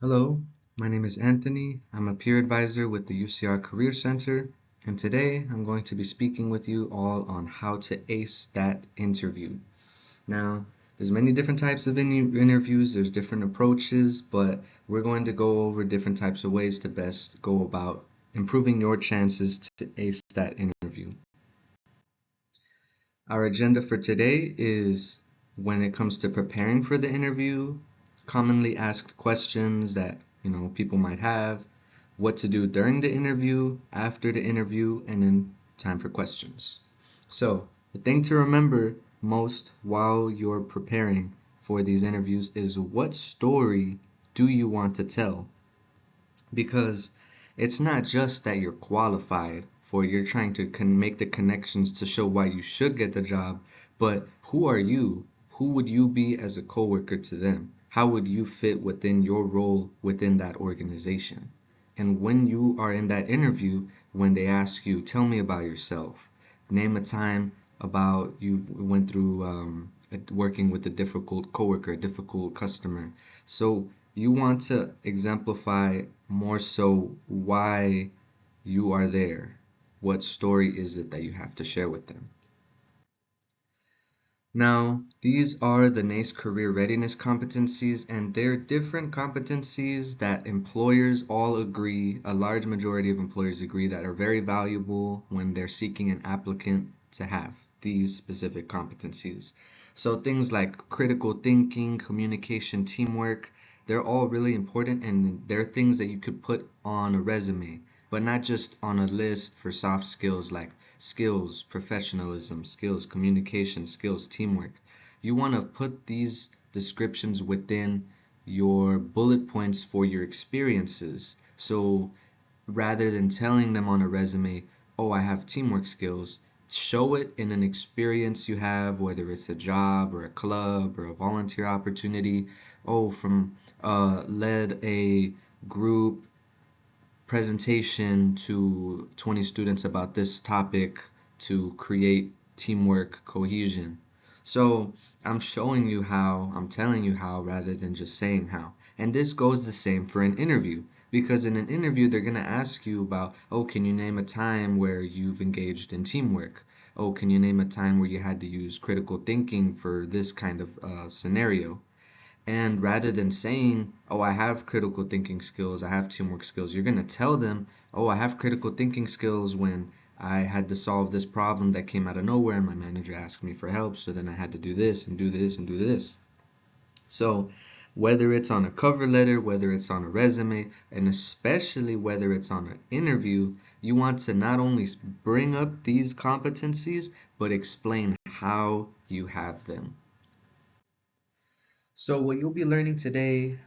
Hello, my name is Anthony. I'm a peer advisor with the UCR Career Center, and today I'm going to be speaking with you all on how to ace that interview. Now, there's many different types of interviews, there's different approaches, but we're going to go over different types of ways to best go about improving your chances to ace that interview. Our agenda for today is when it comes to preparing for the interview, commonly asked questions that, people might have, what to do during the interview, after the interview, and then time for questions. So, the thing to remember most while you're preparing for these interviews is what story do you want to tell? Because it's not just that you're qualified for, you're trying to make the connections to show why you should get the job, but who are you? Who would you be as a coworker to them? How would you fit within your role within that organization? And when you are in that interview, when they ask you, tell me about yourself, name a time about you went through working with a difficult coworker, a difficult customer. So you want to exemplify more so why you are there. What story is it that you have to share with them? Now, these are the NACE career readiness competencies, and they're different competencies that employers all agree, a large majority of employers agree, that are very valuable when they're seeking an applicant to have these specific competencies. So things like critical thinking, communication, teamwork, they're all really important, and they're things that you could put on a resume, but not just on a list for soft skills like skills, professionalism, skills, communication, skills, teamwork. You want to put these descriptions within your bullet points for your experiences. So rather than telling them on a resume, oh, I have teamwork skills, show it in an experience you have, whether it's a job or a club or a volunteer opportunity. Oh, from led a group presentation to 20 students about this topic to create teamwork cohesion. So I'm showing you how, I'm telling you how rather than just saying how. And this goes the same for an interview, because in an interview they're going to ask you about, oh, can you name a time where you've engaged in teamwork? Oh, can you name a time where you had to use critical thinking for this kind of scenario? And rather than saying, oh, I have critical thinking skills, I have teamwork skills, you're going to tell them, oh, I have critical thinking skills when I had to solve this problem that came out of nowhere and my manager asked me for help. So then I had to do this and do this and do this. So whether it's on a cover letter, whether it's on a resume, and especially whether it's on an interview, you want to not only bring up these competencies, but explain how you have them. So what you'll be learning today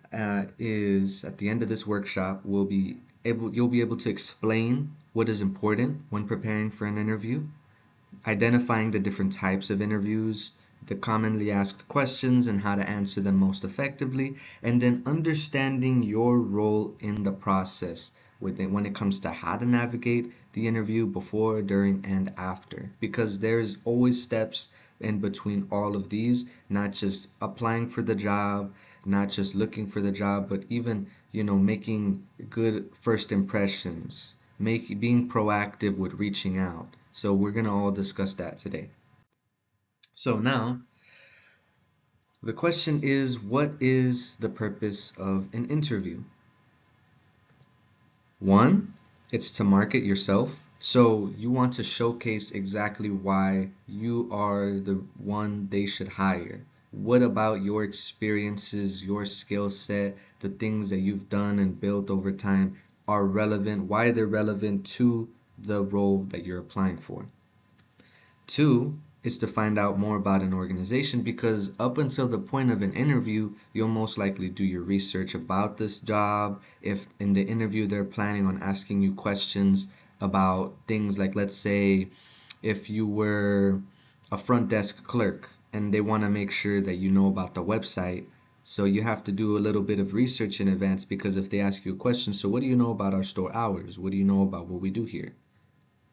is at the end of this workshop, you'll be able to explain what is important when preparing for an interview, identifying the different types of interviews, the commonly asked questions and how to answer them most effectively, and then understanding your role in the process when it comes to how to navigate the interview before, during, and after. Because there's always steps in between all of these, not just applying for the job, not just looking for the job, but even, making good first impressions, being proactive with reaching out. So we're going to all discuss that today. So now, the question is, what is the purpose of an interview? One, it's to market yourself. So you want to showcase exactly why you are the one they should hire. What about your experiences, your skill set, the things that you've done and built over time are relevant, why they're relevant to the role that you're applying for? Two is to find out more about an organization, because up until the point of an interview, you'll most likely do your research about this job. If in the interview they're planning on asking you questions about things like, let's say, if you were a front desk clerk and they want to make sure that you know about the website, so you have to do a little bit of research in advance, because if they ask you a question, so what do you know about our store hours? What do you know about what we do here?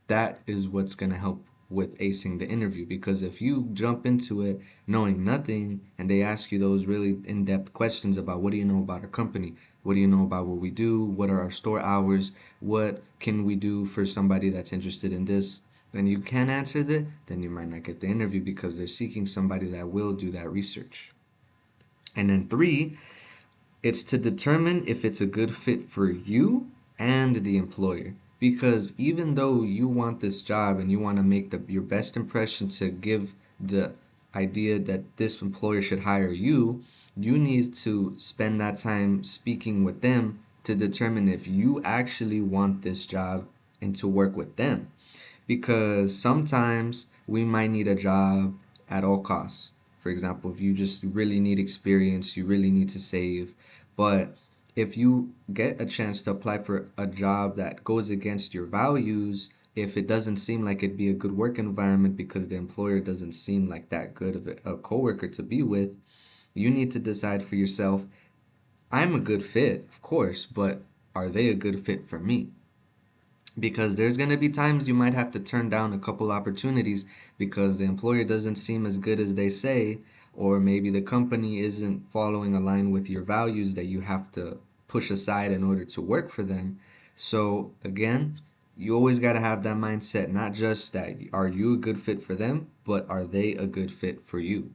That is what's going to help with acing the interview. Because if you jump into it knowing nothing and they ask you those really in-depth questions about what do you know about our company, what do you know about what we do, what are our store hours, what can we do for somebody that's interested in this, and you can't answer that, then you might not get the interview because they're seeking somebody that will do that research. And then three, it's to determine if it's a good fit for you and the employer. Because even though you want this job and you want to make your best impression to give the idea that this employer should hire you, you need to spend that time speaking with them to determine if you actually want this job and to work with them. Because sometimes we might need a job at all costs. For example, if you just really need experience, you really need to save. But if you get a chance to apply for a job that goes against your values, if it doesn't seem like it'd be a good work environment because the employer doesn't seem like that good of a coworker to be with, you need to decide for yourself, I'm a good fit, of course, but are they a good fit for me? Because there's going to be times you might have to turn down a couple opportunities because the employer doesn't seem as good as they say, or maybe the company isn't following a line with your values that you have to push aside in order to work for them. So again, you always got to have that mindset, not just that are you a good fit for them, but are they a good fit for you?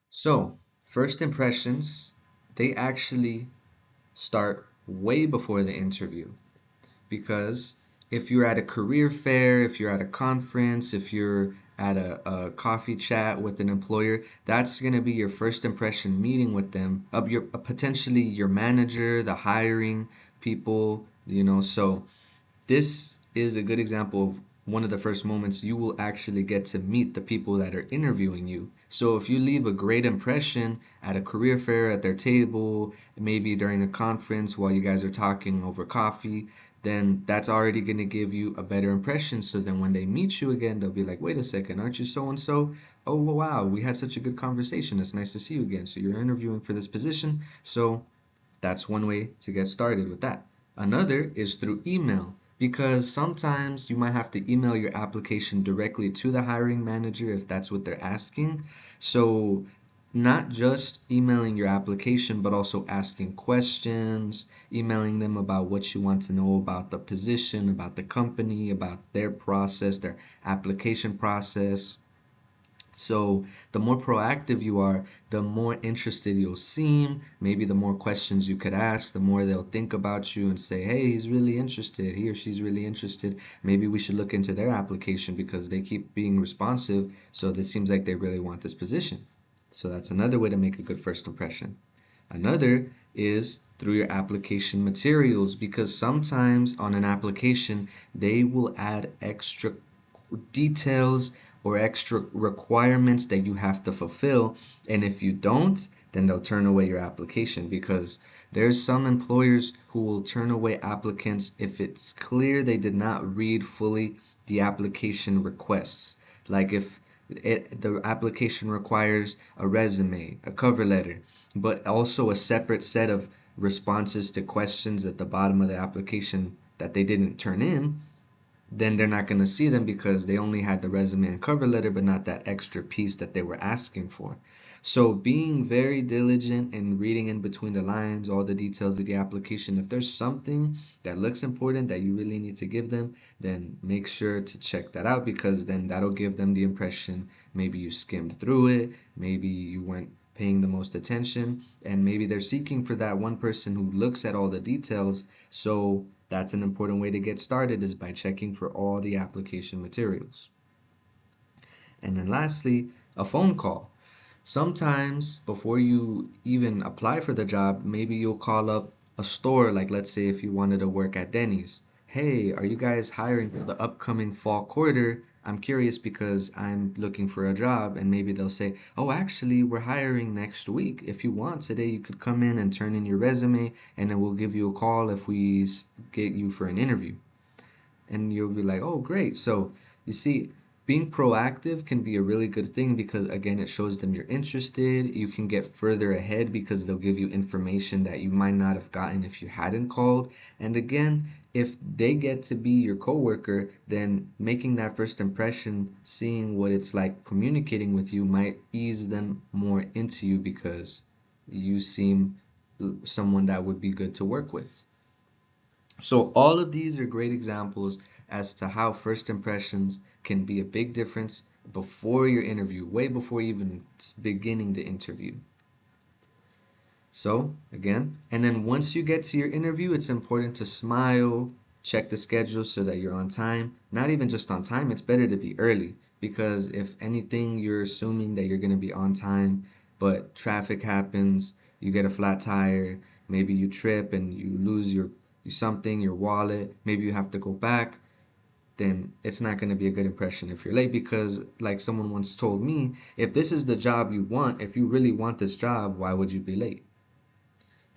So first impressions, they actually start way before the interview. Because if you're at a career fair, if you're at a conference, if you're at a coffee chat with an employer, that's going to be your first impression meeting with them, of your potentially your manager, the hiring people, so this is a good example of one of the first moments you will actually get to meet the people that are interviewing you. So if you leave a great impression at a career fair, at their table, maybe during a conference while you guys are talking over coffee, then that's already going to give you a better impression. So then when they meet you again, they'll be like, wait a second, aren't you so and so? Oh, wow, we had such a good conversation. It's nice to see you again. So you're interviewing for this position. So that's one way to get started with that. Another is through email, because sometimes you might have to email your application directly to the hiring manager if that's what they're asking. So not just emailing your application, but also asking questions, emailing them about what you want to know about the position, about the company, about their process, their application process. So the more proactive you are, the more interested you'll seem. Maybe the more questions you could ask, the more they'll think about you and say, hey, he's really interested, he or she's really interested. Maybe we should look into their application because they keep being responsive. So this seems like they really want this position. So that's another way to make a good first impression. Another is through your application materials, because sometimes on an application they will add extra details or extra requirements that you have to fulfill, and if you don't, then they'll turn away your application, because there's some employers who will turn away applicants if it's clear they did not read fully the application requests. Like if the application requires a resume, a cover letter, but also a separate set of responses to questions at the bottom of the application that they didn't turn in, then they're not going to see them because they only had the resume and cover letter, but not that extra piece that they were asking for. So being very diligent and reading in between the lines, all the details of the application, if there's something that looks important that you really need to give them, then make sure to check that out, because then that'll give them the impression maybe you skimmed through it, maybe you weren't paying the most attention, and maybe they're seeking for that one person who looks at all the details. So that's an important way to get started, is by checking for all the application materials. And then lastly, a phone call. Sometimes before you even apply for the job, maybe you'll call up a store, like let's say if you wanted to work at Denny's. Hey, are you guys hiring for the upcoming fall quarter? I'm curious because I'm looking for a job. And maybe they'll say, oh, actually, we're hiring next week. If you want, today you could come in and turn in your resume, and then we'll give you a call if we get you for an interview. And you'll be like, oh, great. So you see, being proactive can be a really good thing because again it shows them you're interested. You can get further ahead because they'll give you information that you might not have gotten if you hadn't called. And again, if they get to be your coworker, then making that first impression, seeing what it's like communicating with you, might ease them more into you because you seem someone that would be good to work with. So all of these are great examples as to how first impressions can be a big difference before your interview, way before even beginning the interview. So again, and then once you get to your interview, it's important to smile, check the schedule so that you're on time. Not even just on time, it's better to be early because if anything, you're assuming that you're going to be on time, but traffic happens, you get a flat tire, maybe you trip and you lose your wallet, maybe you have to go back, then it's not going to be a good impression if you're late because like someone once told me, if this is the job you want, if you really want this job, why would you be late?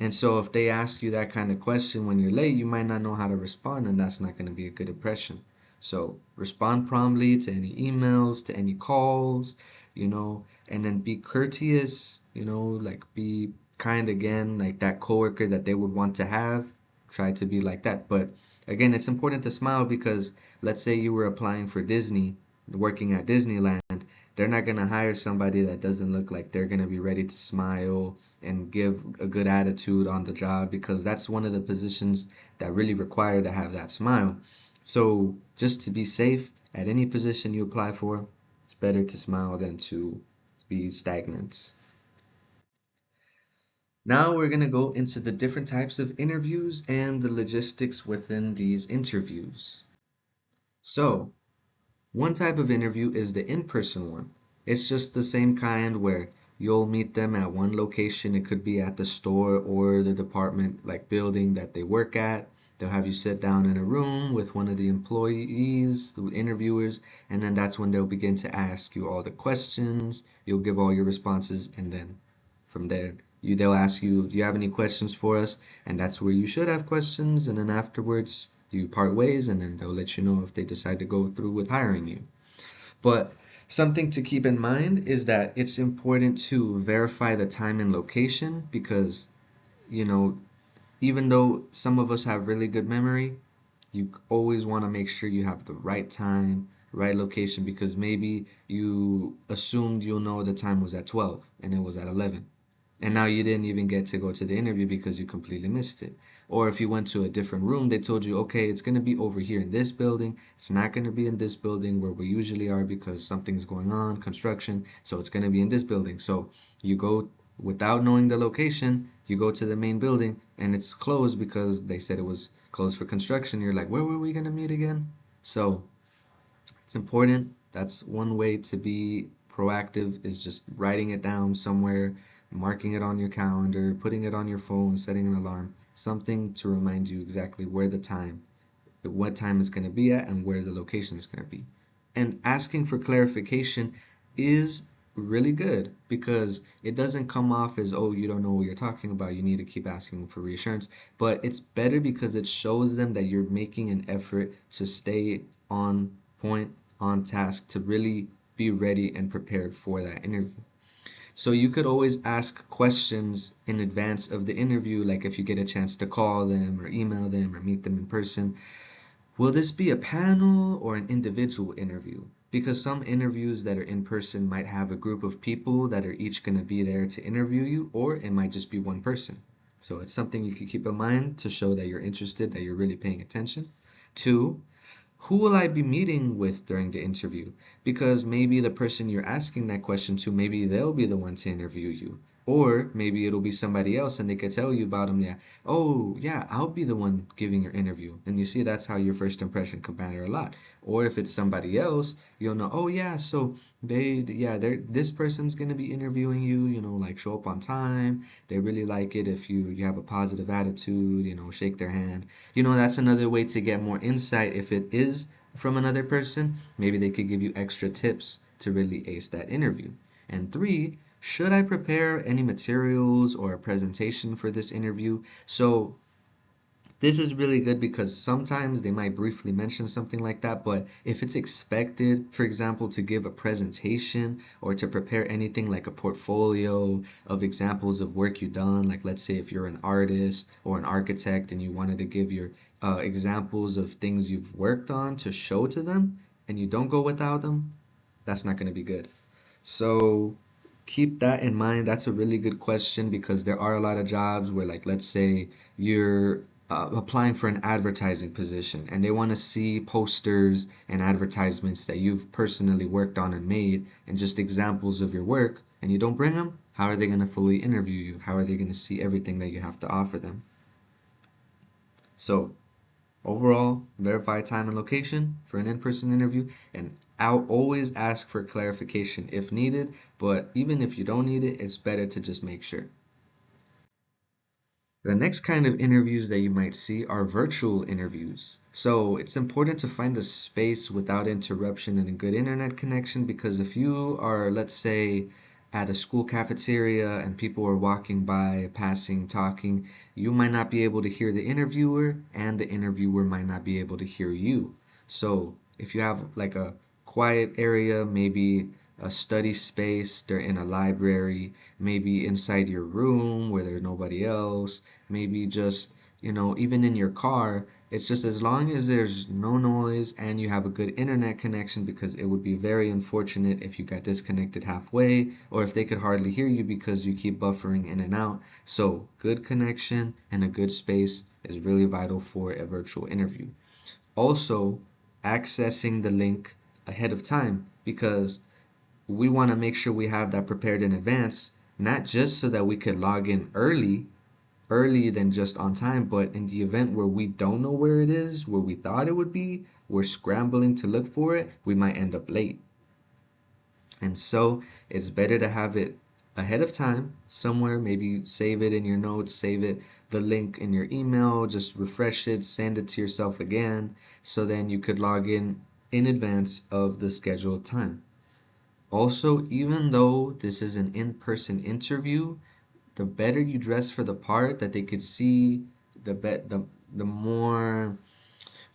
And so if they ask you that kind of question when you're late, you might not know how to respond, and that's not going to be a good impression. So respond promptly to any emails, to any calls, and then be courteous, like be kind again, like that coworker that they would want to have. Try to be like that. But again, it's important to smile because let's say you were applying for Disney, working at Disneyland, they're not going to hire somebody that doesn't look like they're going to be ready to smile and give a good attitude on the job because that's one of the positions that really require to have that smile. So just to be safe at any position you apply for, it's better to smile than to be stagnant. Now we're going to go into the different types of interviews and the logistics within these interviews. So, one type of interview is the in-person one. It's just the same kind where you'll meet them at one location. It could be at the store or the department, like building that they work at. They'll have you sit down in a room with one of the employees, the interviewers, and then that's when they'll begin to ask you all the questions. You'll give all your responses, and then from there, they'll ask you, do you have any questions for us? And that's where you should have questions, and then afterwards, you part ways, and then they'll let you know if they decide to go through with hiring you. But something to keep in mind is that it's important to verify the time and location because, you know, even though some of us have really good memory, you always want to make sure you have the right time, right location, because maybe you assumed you'll know the time was at 12 and it was at 11. And now you didn't even get to go to the interview because you completely missed it. Or if you went to a different room, they told you, okay, it's going to be over here in this building. It's not going to be in this building where we usually are because something's going on, construction. So it's going to be in this building. So you go without knowing the location, you go to the main building and it's closed because they said it was closed for construction. You're like, where were we going to meet again? So it's important. That's one way to be proactive is just writing it down somewhere, marking it on your calendar, putting it on your phone, setting an alarm, something to remind you exactly what time it's going to be at and where the location is going to be. And asking for clarification is really good because it doesn't come off as, oh, you don't know what you're talking about. You need to keep asking for reassurance. But it's better because it shows them that you're making an effort to stay on point, on task, to really be ready and prepared for that interview. So you could always ask questions in advance of the interview, like if you get a chance to call them or email them or meet them in person. Will this be a panel or an individual interview? Because some interviews that are in person might have a group of people that are each going to be there to interview you, or it might just be one person. So it's something you can keep in mind to show that you're interested, that you're really paying attention. Two, who will I be meeting with during the interview? Because maybe the person you're asking that question to, maybe they'll be the one to interview you. Or maybe it'll be somebody else and they could tell you about them. Yeah, oh, yeah, I'll be the one giving your interview. And you see, that's how your first impression can matter a lot. Or if it's somebody else, you'll know, oh, yeah, so this person's going to be interviewing you, like show up on time. They really like it if you have a positive attitude, shake their hand. That's another way to get more insight if it is from another person. Maybe they could give you extra tips to really ace that interview. And three, should I prepare any materials or a presentation for this interview? So This is really good because sometimes they might briefly mention something like that, but if it's expected, for example, to give a presentation or to prepare anything like a portfolio of examples of work you've done, like let's say if you're an artist or an architect and you wanted to give your examples of things you've worked on to show to them, and you don't go without them, that's not going to be good. So keep that in mind. That's a really good question because there are a lot of jobs where, like, let's say you're applying for an advertising position and they want to see posters and advertisements that you've personally worked on and made and just examples of your work, and you don't bring them. How are they going to fully interview you? How are they going to see everything that you have to offer them? So overall, verify time and location for an in-person interview, and I'll always ask for clarification if needed, but even if you don't need it, it's better to just make sure. The next kind of interviews that you might see are virtual interviews. So it's important to find a space without interruption and a good internet connection, because if you are, let's say, at a school cafeteria and people are walking by, passing, talking, you might not be able to hear the interviewer and the interviewer might not be able to hear you. So if you have like a quiet area, maybe a study space, they're in a library, maybe inside your room where there's nobody else, maybe just, even in your car, it's just as long as there's no noise and you have a good internet connection, because it would be very unfortunate if you got disconnected halfway or if they could hardly hear you because you keep buffering in and out. So good connection and a good space is really vital for a virtual interview. Also, accessing the link ahead of time, because we want to make sure we have that prepared in advance, not just so that we could log in early than just on time, but in the event where we don't know where it is, where we thought it would be, we're scrambling to look for it, we might end up late. And so it's better to have it ahead of time somewhere, maybe save it in your notes, save it the link in your email, just refresh it, send it to yourself again, so then you could log in advance of the scheduled time. Also, even though this is an in-person interview, the better you dress for the part that they could see, the more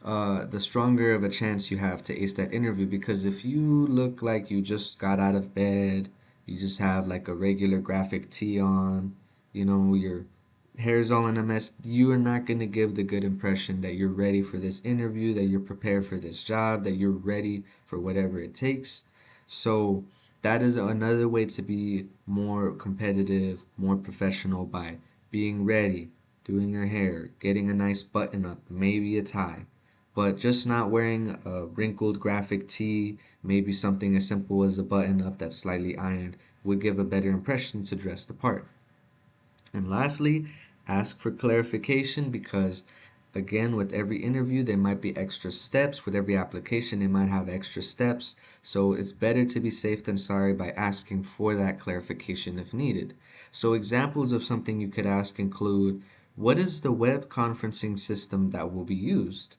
the stronger of a chance you have to ace that interview. Because if you look like you just got out of bed, you just have like a regular graphic tee on, your hair's all in a mess, you are not going to give the good impression that you're ready for this interview, that you're prepared for this job, that you're ready for whatever it takes. So that is another way to be more competitive, more professional, by being ready, doing your hair, getting a nice button up, maybe a tie, but just not wearing a wrinkled graphic tee, maybe something as simple as a button up that's slightly ironed would give a better impression to dress the part. And lastly, ask for clarification, because again, with every interview, there might be extra steps. With every application, they might have extra steps. So it's better to be safe than sorry by asking for that clarification if needed. So examples of something you could ask include, what is the web conferencing system that will be used?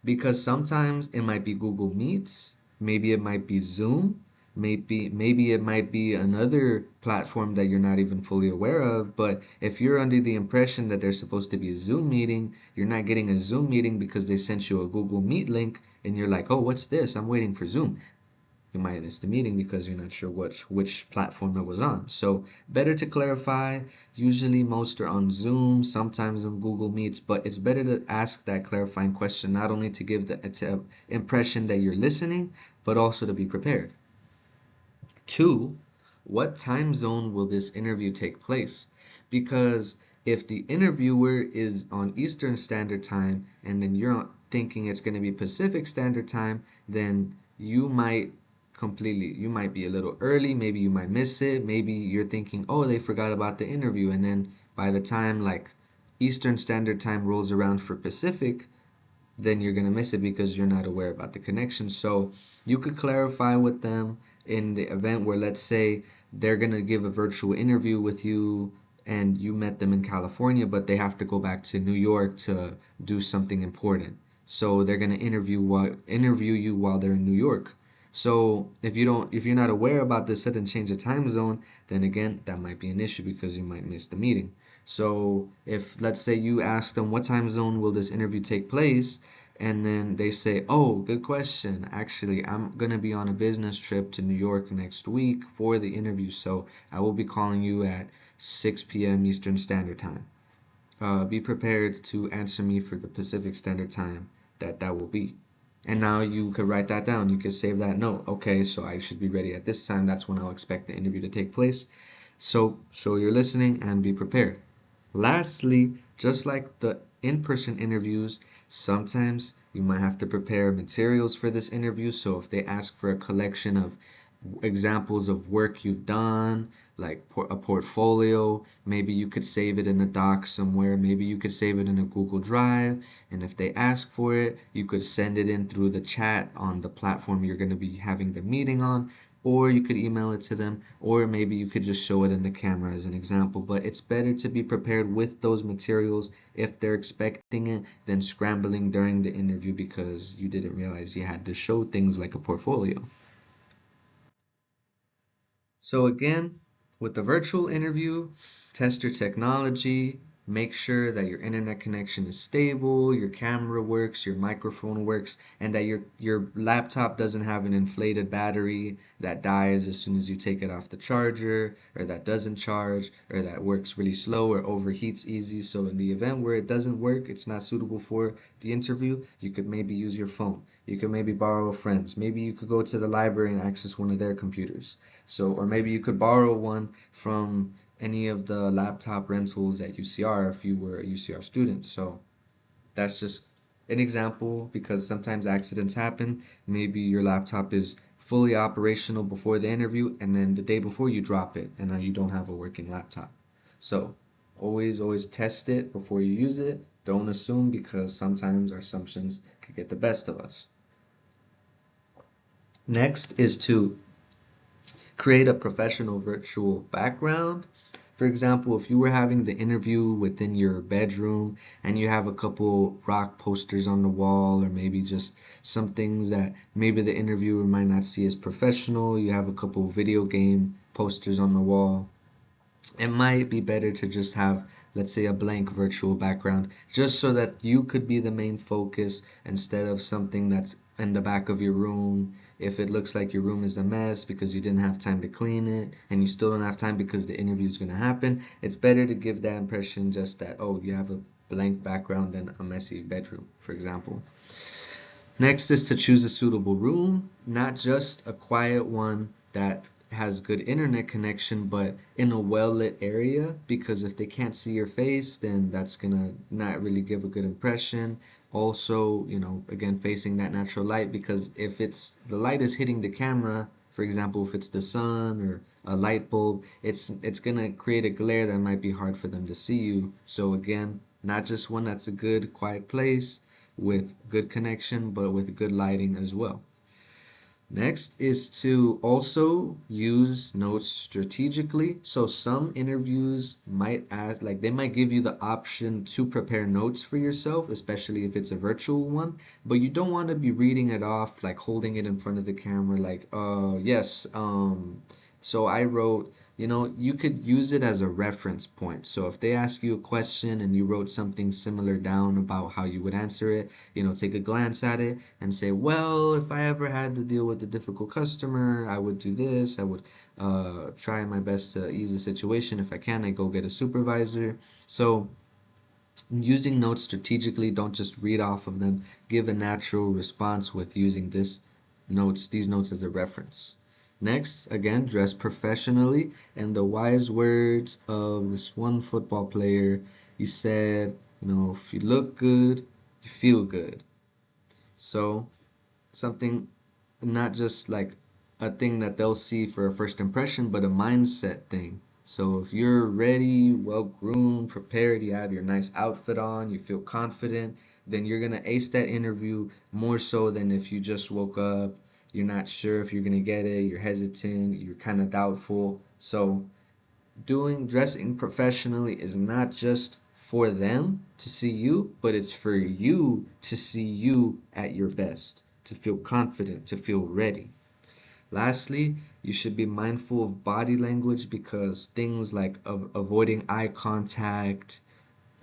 Because sometimes it might be Google Meets, maybe it might be Zoom, maybe it might be another platform that you're not even fully aware of. But if you're under the impression that there's supposed to be a Zoom meeting, you're not getting a Zoom meeting because they sent you a Google Meet link and you're like, oh, what's this? I'm waiting for Zoom. You might miss the meeting because you're not sure which platform it was on. So better to clarify. Usually most are on Zoom, sometimes on Google Meets, but it's better to ask that clarifying question, not only to give the impression that you're listening, but also to be prepared. 2, what time zone will this interview take place? Because if the interviewer is on Eastern Standard Time and then you're thinking it's going to be Pacific Standard Time, then you might be a little early, maybe you might miss it, maybe you're thinking, oh, they forgot about the interview, and then by the time like Eastern Standard Time rolls around for Pacific, then you're going to miss it because you're not aware about the connection. So you could clarify with them in the event where, let's say, they're going to give a virtual interview with you and you met them in California, but they have to go back to New York to do something important. So they're going to interview you while they're in New York. So if you're not aware about the sudden change of time zone, then again, that might be an issue because you might miss the meeting. So if, let's say, you ask them what time zone will this interview take place, and then they say, oh, good question. Actually, I'm gonna be on a business trip to New York next week for the interview, so I will be calling you at 6 p.m. Eastern Standard Time. Be prepared to answer me for the Pacific Standard Time that will be. And now you could write that down. You could save that note. Okay, so I should be ready at this time. That's when I'll expect the interview to take place. So show you're listening and be prepared. Lastly, just like the in-person interviews, sometimes you might have to prepare materials for this interview. So if they ask for a collection of examples of work you've done, like a portfolio, maybe you could save it in a doc somewhere, maybe you could save it in a Google Drive, and if they ask for it, you could send it in through the chat on the platform you're going to be having the meeting on, or you could email it to them, or maybe you could just show it in the camera as an example. But it's better to be prepared with those materials if they're expecting it than scrambling during the interview because you didn't realize you had to show things like a portfolio. So again, with the virtual interview, test your technology, make sure that your internet connection is stable, your camera works, your microphone works, and that your laptop doesn't have an inflated battery that dies as soon as you take it off the charger, or that doesn't charge, or that works really slow or overheats easy. So in the event where it doesn't work, it's not suitable for the interview, you could maybe use your phone. You could maybe borrow a friend's. Maybe you could go to the library and access one of their computers. So, or maybe you could borrow one from any of the laptop rentals at UCR if you were a UCR student. So that's just an example because sometimes accidents happen. Maybe your laptop is fully operational before the interview and then the day before you drop it and now you don't have a working laptop. So always test it before you use it. Don't assume because sometimes our assumptions could get the best of us. Next is to create a professional virtual background. For example, if you were having the interview within your bedroom and you have a couple rock posters on the wall, or maybe just some things that maybe the interviewer might not see as professional, you have a couple video game posters on the wall, it might be better to just have, let's say, a blank virtual background, just so that you could be the main focus instead of something that's in the back of your room. If it looks like your room is a mess because you didn't have time to clean it and you still don't have time because the interview is going to happen, it's better to give that impression just that, oh, you have a blank background than a messy bedroom, for example. Next is to choose a suitable room, not just a quiet one that has good internet connection, but in a well-lit area, because if they can't see your face, then that's gonna not really give a good impression. Also, again, facing that natural light, because if the light is hitting the camera, for example, if it's the sun or a light bulb, it's gonna create a glare that might be hard for them to see you. So again, not just one that's a good quiet place with good connection, but with good lighting as well. Next is to also use notes strategically. So some interviews might ask, like they might give you the option to prepare notes for yourself, especially if it's a virtual one, but you don't want to be reading it off, like holding it in front of the camera, like, yes, so I wrote, you could use it as a reference point. So if they ask you a question and you wrote something similar down about how you would answer it, take a glance at it and say, well, if I ever had to deal with a difficult customer, I would do this. I would try my best to ease the situation. If I can, I go get a supervisor. So using notes strategically, don't just read off of them. Give a natural response with using these notes as a reference. Next, again, dress professionally. And the wise words of this one football player, he said, if you look good, you feel good. So, something not just like a thing that they'll see for a first impression, but a mindset thing. So if you're ready, well groomed, prepared, you have your nice outfit on, you feel confident, then you're gonna ace that interview more so than if you just woke up, you're not sure if you're gonna get it, you're hesitant, you're kind of doubtful. So dressing professionally is not just for them to see you, but it's for you to see you at your best, to feel confident, to feel ready. Lastly, You should be mindful of body language because things like avoiding eye contact,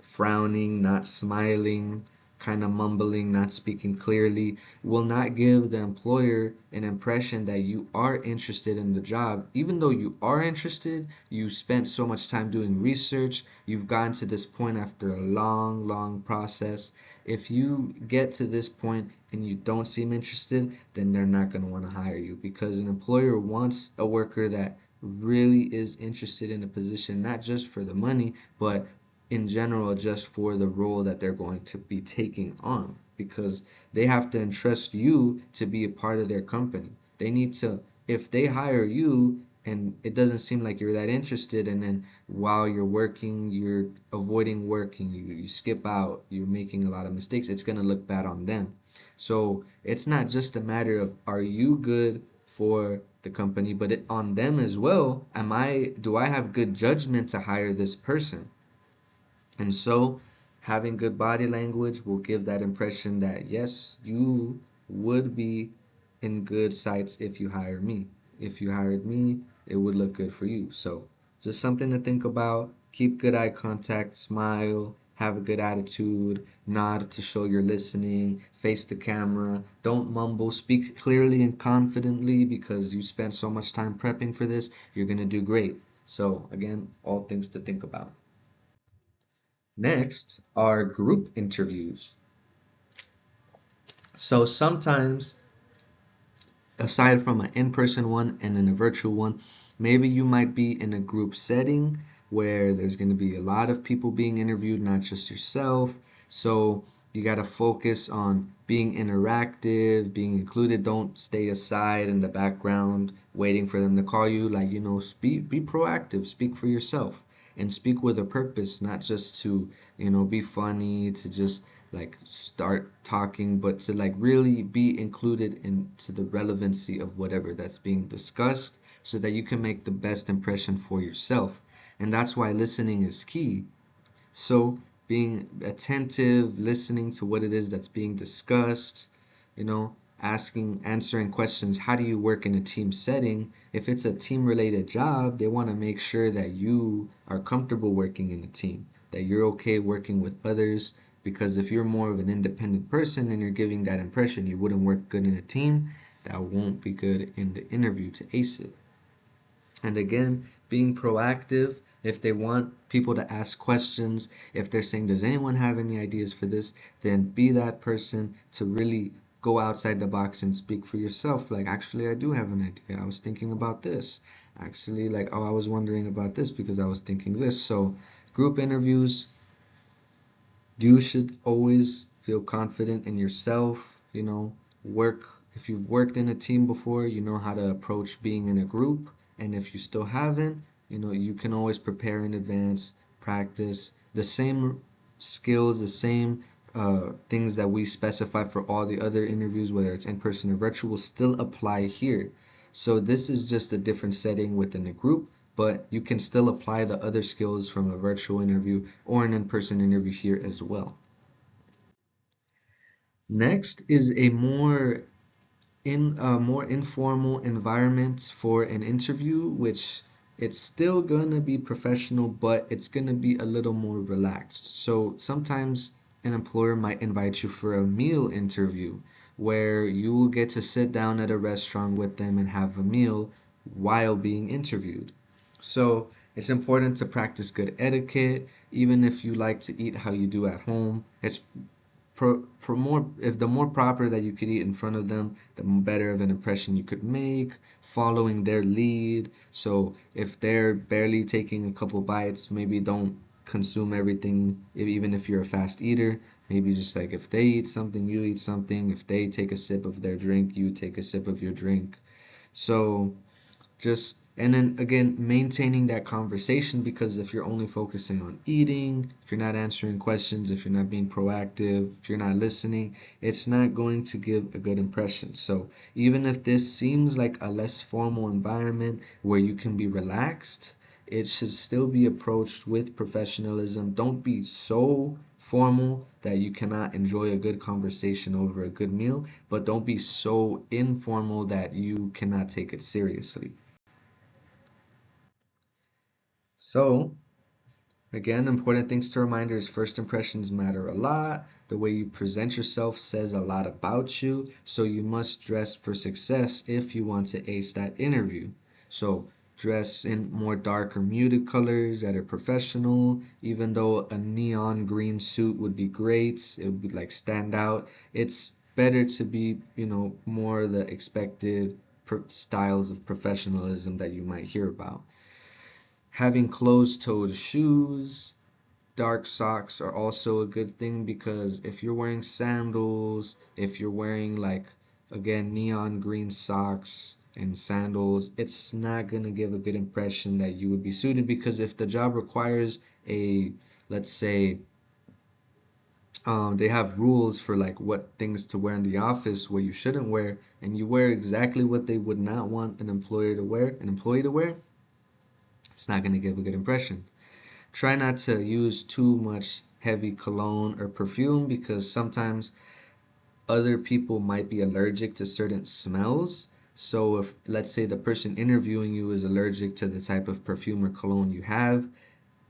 frowning, not smiling, kind of mumbling, not speaking clearly, will not give the employer an impression that you are interested in the job. Even though you are interested, you spent so much time doing research, you've gotten to this point after a long, long process. If you get to this point and you don't seem interested, then they're not going to want to hire you because an employer wants a worker that really is interested in a position, not just for the money, but in general just for the role that they're going to be taking on because they have to entrust you to be a part of their company. They need to, if they hire you and it doesn't seem like you're that interested, and then while you're working, you're avoiding working, you skip out, you're making a lot of mistakes, it's going to look bad on them. So it's not just a matter of are you good for the company, but on them as well. Do I have good judgment to hire this person? And so, having good body language will give that impression that yes, you would be in good sights if you hire me. If you hired me, it would look good for you. So, just something to think about. Keep good eye contact, smile, have a good attitude, nod to show you're listening, face the camera, don't mumble, speak clearly and confidently because you spent so much time prepping for this. You're going to do great. So, again, all things to think about. Next are group interviews. So sometimes, aside from an in-person one and then a virtual one, maybe you might be in a group setting where there's going to be a lot of people being interviewed, not just yourself. So you got to focus on being interactive, being included. Don't stay aside in the background waiting for them to call you. Like, be proactive, speak for yourself and speak with a purpose, not just to, be funny, to just like start talking, but to like really be included into the relevancy of whatever that's being discussed so that you can make the best impression for yourself. And that's why listening is key. So being attentive, listening to what it is that's being discussed, answering questions. How do you work in a team setting? If it's a team related job, they want to make sure that you are comfortable working in a team, that you're okay working with others. Because if you're more of an independent person and you're giving that impression you wouldn't work good in a team, that won't be good in the interview to ace it. And again, being proactive. If they want people to ask questions, if they're saying, does anyone have any ideas for this? Then be that person to really go outside the box and speak for yourself. Like, actually, I do have an idea. I was thinking about this. Actually, like, oh, I was wondering about this because I was thinking this. So, group interviews, you should always feel confident in yourself, work. If you've worked in a team before, you know how to approach being in a group. And if you still haven't, you can always prepare in advance, practice the same skills, the same things that we specify for all the other interviews, whether it's in person or virtual, still apply here. So this is just a different setting within a group, but you can still apply the other skills from a virtual interview or an in-person interview here as well. Next is a more informal environment for an interview, which it's still gonna be professional, but it's gonna be a little more relaxed. So sometimes an employer might invite you for a meal interview where you will get to sit down at a restaurant with them and have a meal while being interviewed. So it's important to practice good etiquette, even if you like to eat how you do at home. It's for more if the more proper that you could eat in front of them, the better of an impression you could make, following their lead. So if they're barely taking a couple bites, maybe don't consume everything, even if you're a fast eater. Maybe just like if they eat something, you eat something. If they take a sip of their drink, you take a sip of your drink. So just and then again maintaining that conversation, because if you're only focusing on eating, if you're not answering questions, if you're not being proactive, if you're not listening, it's not going to give a good impression. So even if this seems like a less formal environment where you can be relaxed, it should still be approached with professionalism. Don't be so formal that you cannot enjoy a good conversation over a good meal, but don't be so informal that you cannot take it seriously. So, again, important things to reminder is first impressions matter a lot. The way you present yourself says a lot about you. So you must dress for success if you want to ace that interview. So dress in more dark or muted colors that are professional. Even though a neon green suit would be great, it would be like stand out. It's better to be, more the expected styles of professionalism that you might hear about. Having closed-toed shoes, dark socks are also a good thing because if you're wearing sandals, if you're wearing like again neon green socks and sandals, it's not going to give a good impression that you would be suited because if the job requires a, let's say, they have rules for like what things to wear in the office, what you shouldn't wear, and you wear exactly what they would not want an employee to wear, it's not going to give a good impression. Try not to use too much heavy cologne or perfume because sometimes other people might be allergic to certain smells. So if let's say the person interviewing you is allergic to the type of perfume or cologne you have,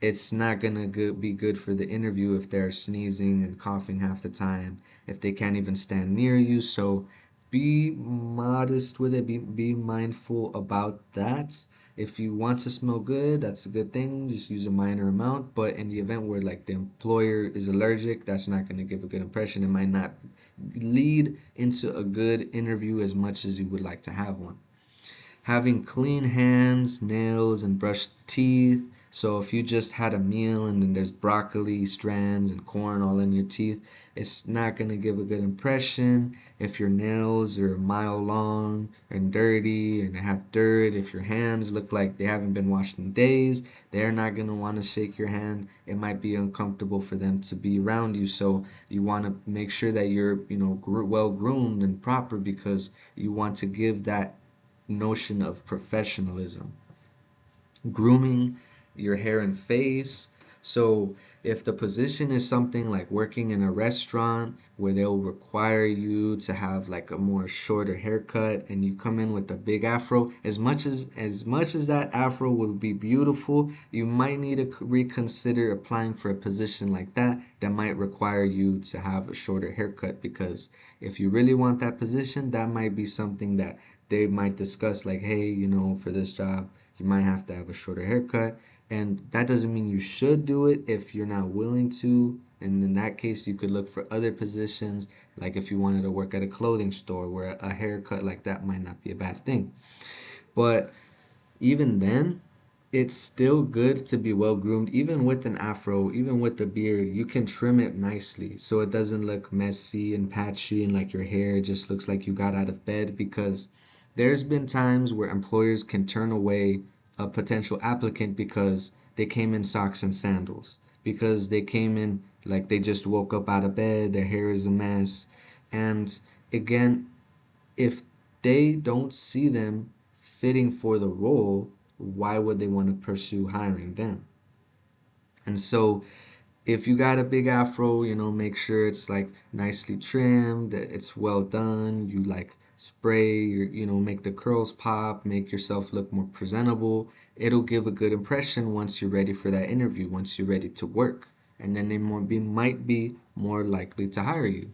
it's not gonna be good for the interview if they're sneezing and coughing half the time, if they can't even stand near you. So be modest with it, be mindful about that. If you want to smell good, that's a good thing. Just use a minor amount. But in the event where like the employer is allergic, that's not going to give a good impression. It might not lead into a good interview as much as you would like to have one. Having clean hands, nails, and brushed teeth. So if you just had a meal and then there's broccoli strands and corn all in your teeth, it's not going to give a good impression. If your nails are a mile long and dirty and they have dirt, if your hands look like they haven't been washed in days, they're not going to want to shake your hand. It might be uncomfortable for them to be around you. So you want to make sure that you're, well groomed and proper because you want to give that notion of professionalism. Grooming your hair and face. So if the position is something like working in a restaurant where they'll require you to have like a more shorter haircut and you come in with a big afro, as much as that afro would be beautiful, you might need to reconsider applying for a position like that that might require you to have a shorter haircut because if you really want that position, that might be something that they might discuss like, hey, for this job you might have to have a shorter haircut. And that doesn't mean you should do it if you're not willing to. And in that case, you could look for other positions, like if you wanted to work at a clothing store where a haircut like that might not be a bad thing. But even then, it's still good to be well groomed. Even with an afro, even with the beard, you can trim it nicely so it doesn't look messy and patchy and like your hair just looks like you got out of bed because there's been times where employers can turn away a potential applicant because they came in socks and sandals, because they came in like they just woke up out of bed, their hair is a mess. And again, if they don't see them fitting for the role, why would they want to pursue hiring them? And so if you got a big afro, make sure it's like nicely trimmed, that it's well done. You like spray, make the curls pop, make yourself look more presentable. It'll give a good impression once you're ready for that interview, once you're ready to work. And then they might be more likely to hire you.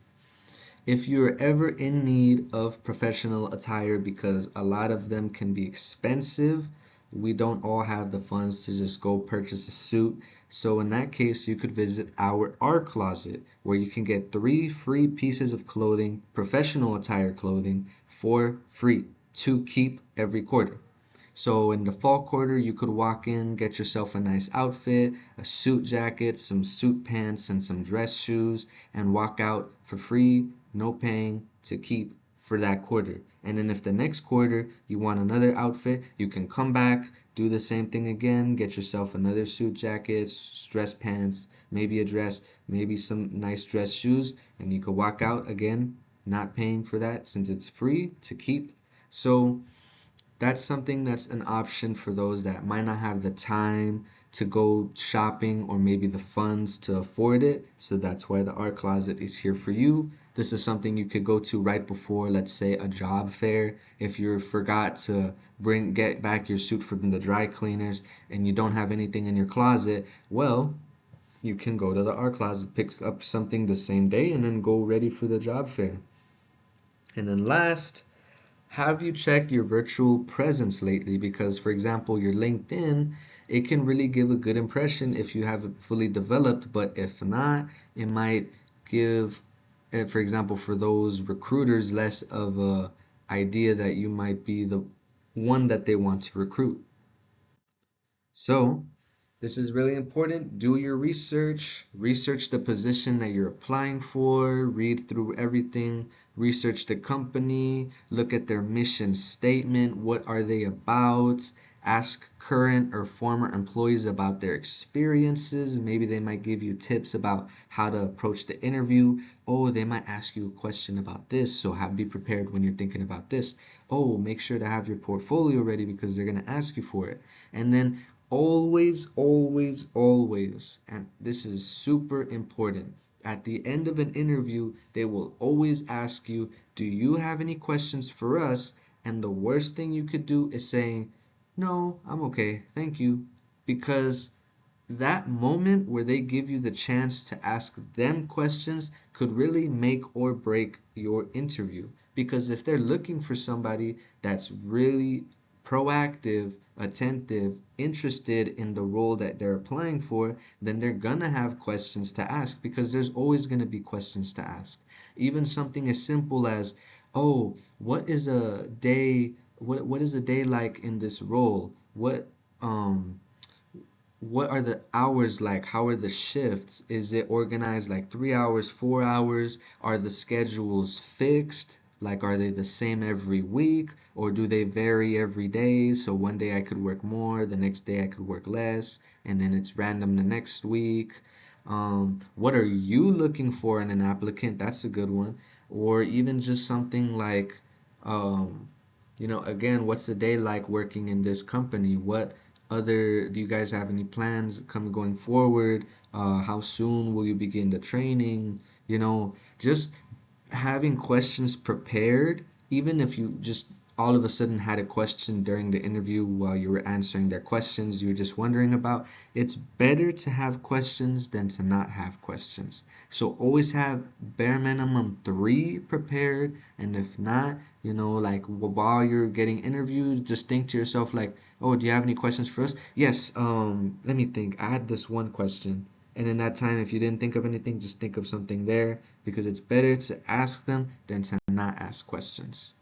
If you're ever in need of professional attire because a lot of them can be expensive, we don't all have the funds to just go purchase a suit. So in that case, you could visit our closet where you can get 3 free pieces of clothing, professional attire clothing for free to keep every quarter. So in the fall quarter, you could walk in, get yourself a nice outfit, a suit jacket, some suit pants, and some dress shoes, and walk out for free, no paying, to keep for that quarter. And then if the next quarter you want another outfit, you can come back, do the same thing again, get yourself another suit jacket, dress pants, maybe a dress, maybe some nice dress shoes, and you could walk out again, not paying for that since it's free to keep. So that's something that's an option for those that might not have the time to go shopping or maybe the funds to afford it. So that's why the art closet is here for you. This is something you could go to right before, let's say, a job fair. If you forgot to get back your suit from the dry cleaners and you don't have anything in your closet, well, you can go to the art closet, pick up something the same day, and then go ready for the job fair. And then last, have you checked your virtual presence lately? Because, for example, your LinkedIn, it can really give a good impression if you have it fully developed, but if not, it might give, for example, for those recruiters, less of a idea that you might be the one that they want to recruit. So, this is really important. Do your research. Research the position that you're applying for. Read through everything. Research the company. Look at their mission statement. What are they about? Ask current or former employees about their experiences. Maybe they might give you tips about how to approach the interview. Oh, they might ask you a question about this, so be prepared when you're thinking about this. Oh, make sure to have your portfolio ready because they're going to ask you for it. And then always, always, always, and this is super important. At the end of an interview, they will always ask you, do you have any questions for us? And the worst thing you could do is saying, no, I'm okay, thank you. Because that moment where they give you the chance to ask them questions could really make or break your interview. Because if they're looking for somebody that's really proactive, attentive, interested in the role that they're applying for, then they're gonna have questions to ask because there's always gonna be questions to ask. Even something as simple as, oh, what is a day like in this role? What are the hours like? How are the shifts? Is it organized like 3 hours, 4 hours? Are the schedules fixed? Like, are they the same every week or do they vary every day? So one day I could work more, the next day I could work less, and then it's random the next week. What are you looking for in an applicant? That's a good one. Or even just something like, um, again, what's the day like working in this company? Do you guys have any plans going forward? How soon will you begin the training? Just having questions prepared, even if you just all of a sudden had a question during the interview while you were answering their questions you were just wondering about, it's better to have questions than to not have questions. So always have bare minimum three prepared, and if not, like while you're getting interviewed, just think to yourself like, oh, do you have any questions for us? Yes, let me think. I had this one question. And in that time, if you didn't think of anything, just think of something there because it's better to ask them than to not ask questions.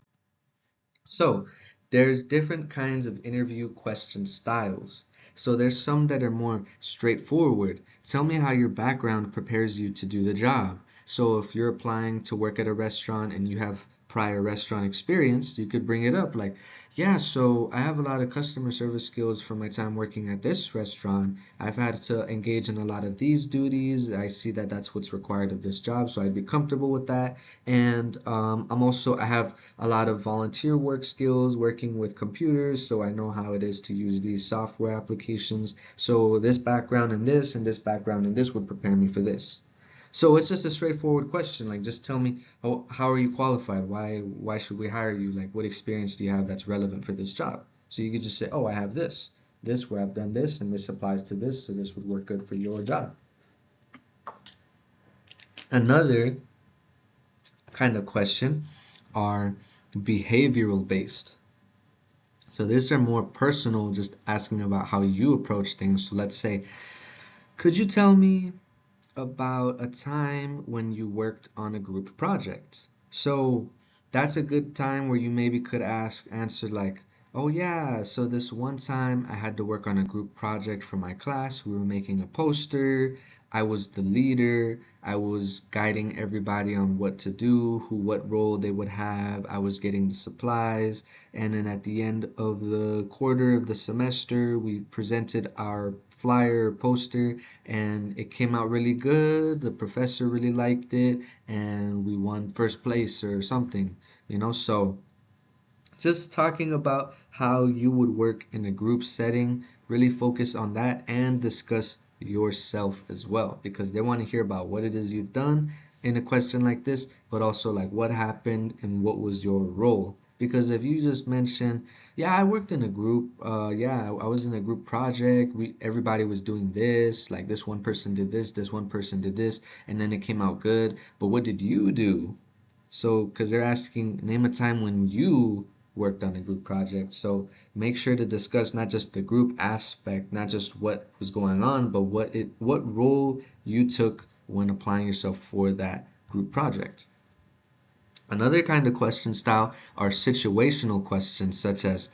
So there's different kinds of interview question styles. So there's some that are more straightforward. Tell me how your background prepares you to do the job. So if you're applying to work at a restaurant and you have prior restaurant experience, you could bring it up like, yeah, so I have a lot of customer service skills from my time working at this restaurant. I've had to engage in a lot of these duties. I see that that's what's required of this job, so I'd be comfortable with that. And I have a lot of volunteer work skills working with computers, so I know how it is to use these software applications. So this background in this and this background in this would prepare me for this. So it's just a straightforward question. Like, just tell me, how are you qualified? Why should we hire you? Like, what experience do you have that's relevant for this job? So you could just say, oh, I have this where I've done this, and this applies to this, so this would work good for your job. Another kind of question are behavioral based. So these are more personal, just asking about how you approach things. So let's say, could you tell me about a time when you worked on a group project? So that's a good time where you maybe could answer like, oh yeah, so this one time I had to work on a group project for my class. We were making a poster. I was the leader. I was guiding everybody on what to do, what role they would have. I was getting the supplies. And then at the end of the quarter of the semester, we presented our flyer poster and it came out really good. The professor really liked it and we won first place or something. So just talking about how you would work in a group setting. Really focus on that and discuss yourself as well, because they want to hear about what it is you've done in a question like this, but also like what happened and what was your role. Because if you just mention, yeah, I worked in a group, yeah, I was in a group project, everybody was doing this, like this one person did this one person did this, and then it came out good, but what did you do? So, because they're asking, name a time when you worked on a group project. So make sure to discuss not just the group aspect, not just what was going on, but what role you took when applying yourself for that group project. Another kind of question style are situational questions, such as,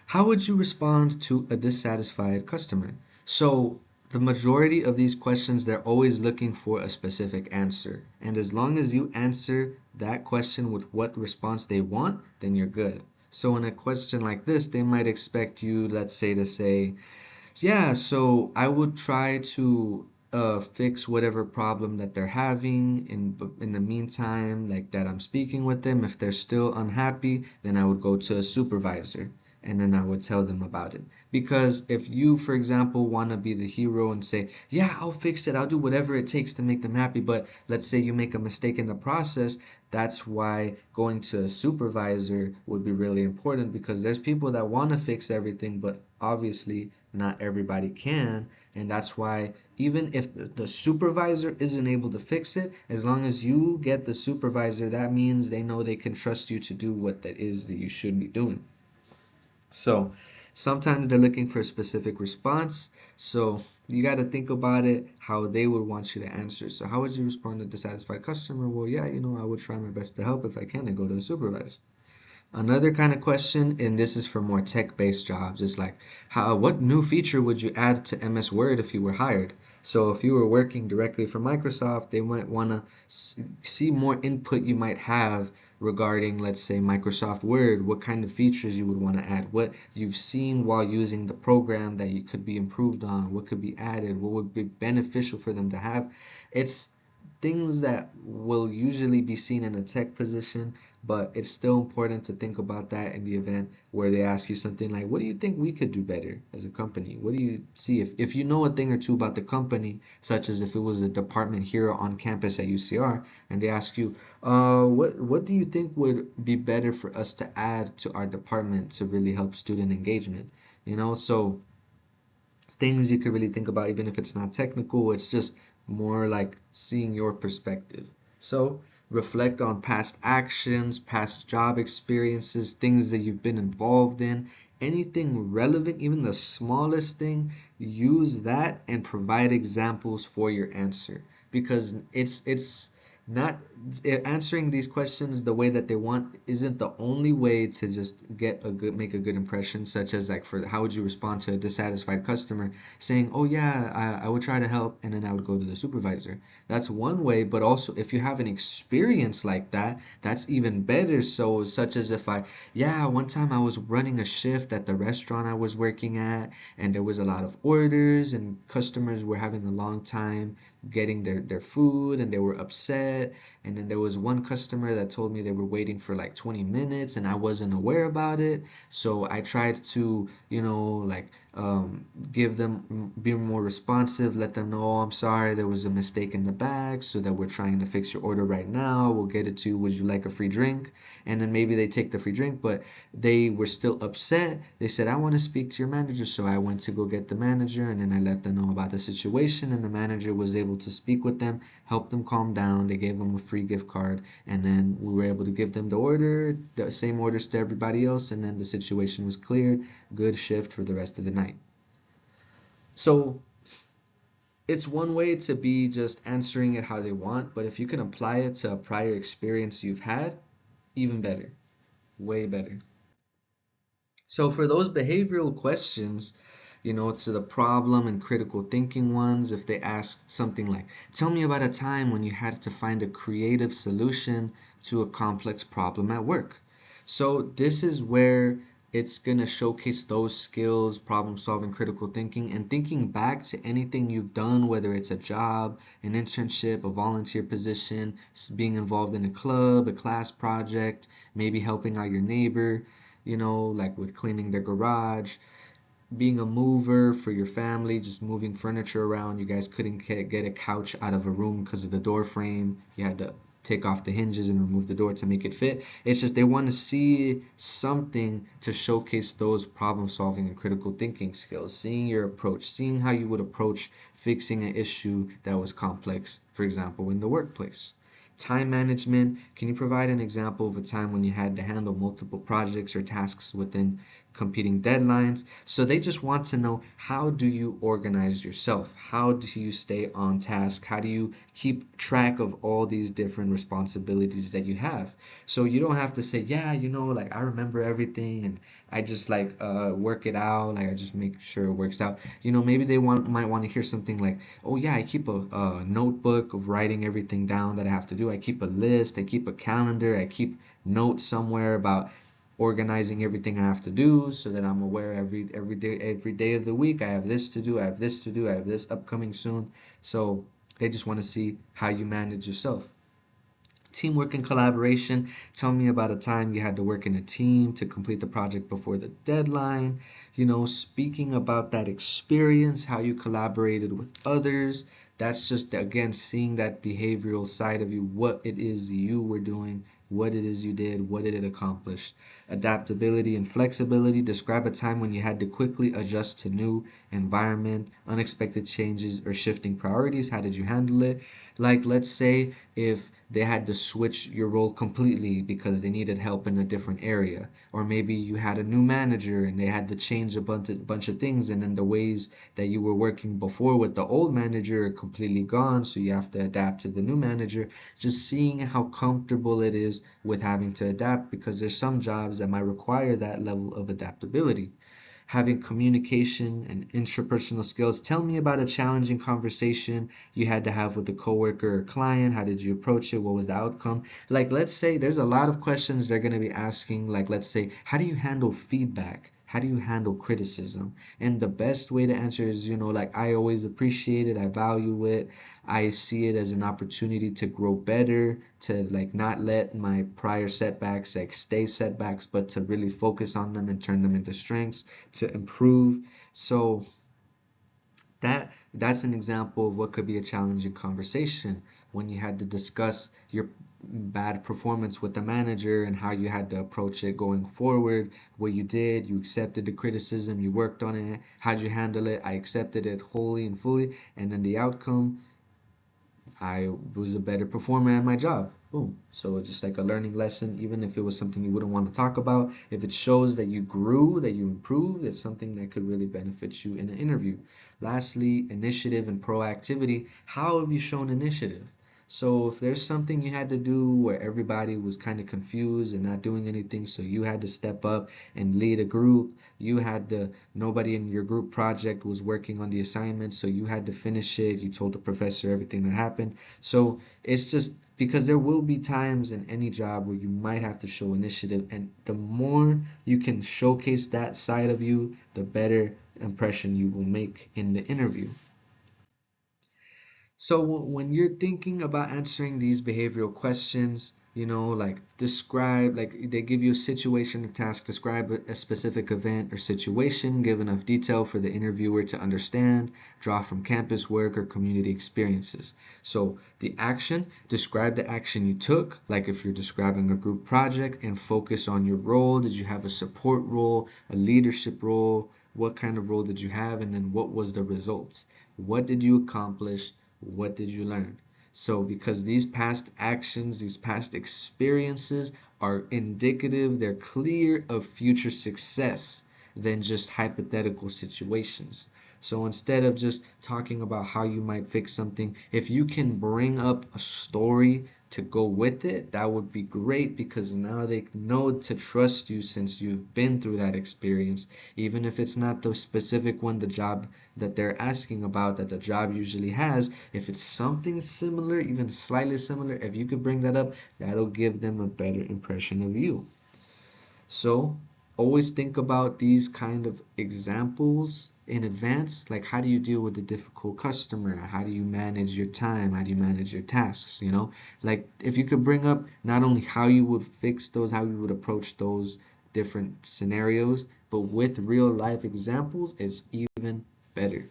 how would you respond to a dissatisfied customer? So the majority of these questions, they're always looking for a specific answer. And as long as you answer that question with what response they want, then you're good. So in a question like this, they might expect you, let's say, to say, yeah, so I would try to fix whatever problem that they're having in the meantime, like that I'm speaking with them. If they're still unhappy, then I would go to a supervisor and then I would tell them about it. Because if you, for example, want to be the hero and say, yeah, I'll fix it, I'll do whatever it takes to make them happy, but let's say you make a mistake in the process, that's why going to a supervisor would be really important, because there's people that want to fix everything, but obviously not everybody can. And that's why even if the supervisor isn't able to fix it, as long as you get the supervisor, that means they know they can trust you to do what that is that you should be doing. So sometimes they're looking for a specific response. So you got to think about it, how they would want you to answer. So how would you respond to a dissatisfied customer? Well, yeah, I would try my best to help if I can and go to a supervisor. Another kind of question, and this is for more tech-based jobs, is like, what new feature would you add to MS Word if you were hired? So if you were working directly for Microsoft, they might want to see more input you might have regarding, let's say, Microsoft Word, what kind of features you would want to add, what you've seen while using the program that you could be improved on, what could be added, what would be beneficial for them to have. It's things that will usually be seen in a tech position, but it's still important to think about that in the event where they ask you something like, what do you think we could do better as a company? What do you see? If you know a thing or two about the company, such as if it was a department here on campus at UCR, and they ask you, what do you think would be better for us to add to our department to really help student engagement? So things you could really think about, even if it's not technical, it's just more like seeing your perspective. So reflect on past actions, past job experiences, things that you've been involved in, anything relevant, even the smallest thing, use that and provide examples for your answer, because it's not answering these questions the way that they want isn't the only way to just make a good impression, such as like, for how would you respond to a dissatisfied customer, saying, oh yeah, I would try to help, and then I would go to the supervisor. That's one way, but also if you have an experience like that, that's even better. So such as if yeah, one time I was running a shift at the restaurant I was working at, and there was a lot of orders and customers were having a long time getting their food, and they were upset. And then there was one customer that told me they were waiting for like 20 minutes and I wasn't aware about it. So I tried to, like, give them, be more responsive, let them know, oh, I'm sorry, there was a mistake in the bag, so that we're trying to fix your order right now. We'll get it to you. Would you like a free drink? And then maybe they take the free drink, but they were still upset. They said, I want to speak to your manager. So I went to go get the manager, and then I let them know about the situation, and the manager was able to speak with them, help them calm down. They gave them a free gift card, and then we were able to give them the order, the same orders to everybody else, and then the situation was cleared. Good shift for the rest of the night. So it's one way to be just answering it how they want, but if you can apply it to a prior experience you've had, even better, way better. So for those behavioral questions, to the problem and critical thinking ones, if they ask something like, tell me about a time when you had to find a creative solution to a complex problem at work. So this is where it's going to showcase those skills, problem solving, critical thinking, and thinking back to anything you've done, whether it's a job, an internship, a volunteer position, being involved in a club, a class project, maybe helping out your neighbor. like with cleaning their garage, being a mover for your family, just moving furniture around. You guys couldn't get a couch out of a room because of the door frame. You had to take off the hinges and remove the door to make it fit. It's just they want to see something to showcase those problem solving and critical thinking skills, seeing your approach, seeing how you would approach fixing an issue that was complex, for example, in the workplace. Time management. Can you provide an example of a time when you had to handle multiple projects or tasks within competing deadlines? So they just want to know, how do you organize yourself? How do you stay on task? How do you keep track of all these different responsibilities that you have? So you don't have to say, yeah, like I remember everything and I just like work it out, like I just make sure it works out. Maybe they might want to hear something like, oh yeah, I keep a notebook of writing everything down that I have to do. I keep a list, I keep a calendar, I keep notes somewhere about organizing everything I have to do so that I'm aware every day of the week I have this to do, I have this to do, I have this upcoming soon. So they just want to see how you manage yourself. Teamwork and collaboration. Tell me about a time you had to work in a team to complete the project before the deadline. Speaking about that experience, how you collaborated with others. That's just, again, seeing that behavioral side of you, what it is you were doing, what it is you did, what did it accomplish. Adaptability and flexibility. Describe a time when you had to quickly adjust to new environment, unexpected changes, or shifting priorities. How did you handle it? Like, let's say if they had to switch your role completely because they needed help in a different area, or maybe you had a new manager and they had to change a bunch of things, and then the ways that you were working before with the old manager are completely gone, so you have to adapt to the new manager. Just seeing how comfortable it is with having to adapt, because there's some jobs that might require that level of adaptability. Having communication and intrapersonal skills. Tell me about a challenging conversation you had to have with a coworker or client. How did you approach it? What was the outcome? Like, let's say there's a lot of questions they're going to be asking. Like, let's say, how do you handle feedback? How do you handle criticism? And the best way to answer is, like, I always appreciate it. I value it. I see it as an opportunity to grow better, to like not let my prior setbacks like stay setbacks, but to really focus on them and turn them into strengths to improve. So that's an example of what could be a challenging conversation when you had to discuss your bad performance with the manager and how you had to approach it going forward. What you did, you accepted the criticism, you worked on it. How'd you handle it? I accepted it wholly and fully, and then the outcome, I was a better performer at my job. Boom. So it's just like a learning lesson, even if it was something you wouldn't want to talk about. If it shows that you grew, that you improved, it's something that could really benefit you in an interview. Lastly, initiative and proactivity. How have you shown initiative? So if there's something you had to do where everybody was kind of confused and not doing anything, so you had to step up and lead a group, nobody in your group project was working on the assignment, so you had to finish it. You told the professor everything that happened. So it's just because there will be times in any job where you might have to show initiative, and the more you can showcase that side of you, the better impression you will make in the interview. So when you're thinking about answering these behavioral questions, like describe, like they give you a situation or task, describe a specific event or situation, give enough detail for the interviewer to understand, draw from campus work or community experiences. So the action, describe the action you took, like if you're describing a group project, and focus on your role. Did you have a support role, a leadership role? What kind of role did you have? And then what was the results? What did you accomplish? What did you learn? So, because these past actions, these past experiences are indicative, they're clear of future success than just hypothetical situations. So, instead of just talking about how you might fix something, if you can bring up a story to go with it, that would be great, because now they know to trust you since you've been through that experience. Even if it's not the specific one, the job that they're asking about, that the job usually has, if it's something similar, even slightly similar, if you could bring that up, that'll give them a better impression of you. So always think about these kind of examples in advance. Like, how do you deal with a difficult customer? How do you manage your time? How do you manage your tasks? Like, if you could bring up not only how you would fix those, how you would approach those different scenarios, but with real life examples, it's even better.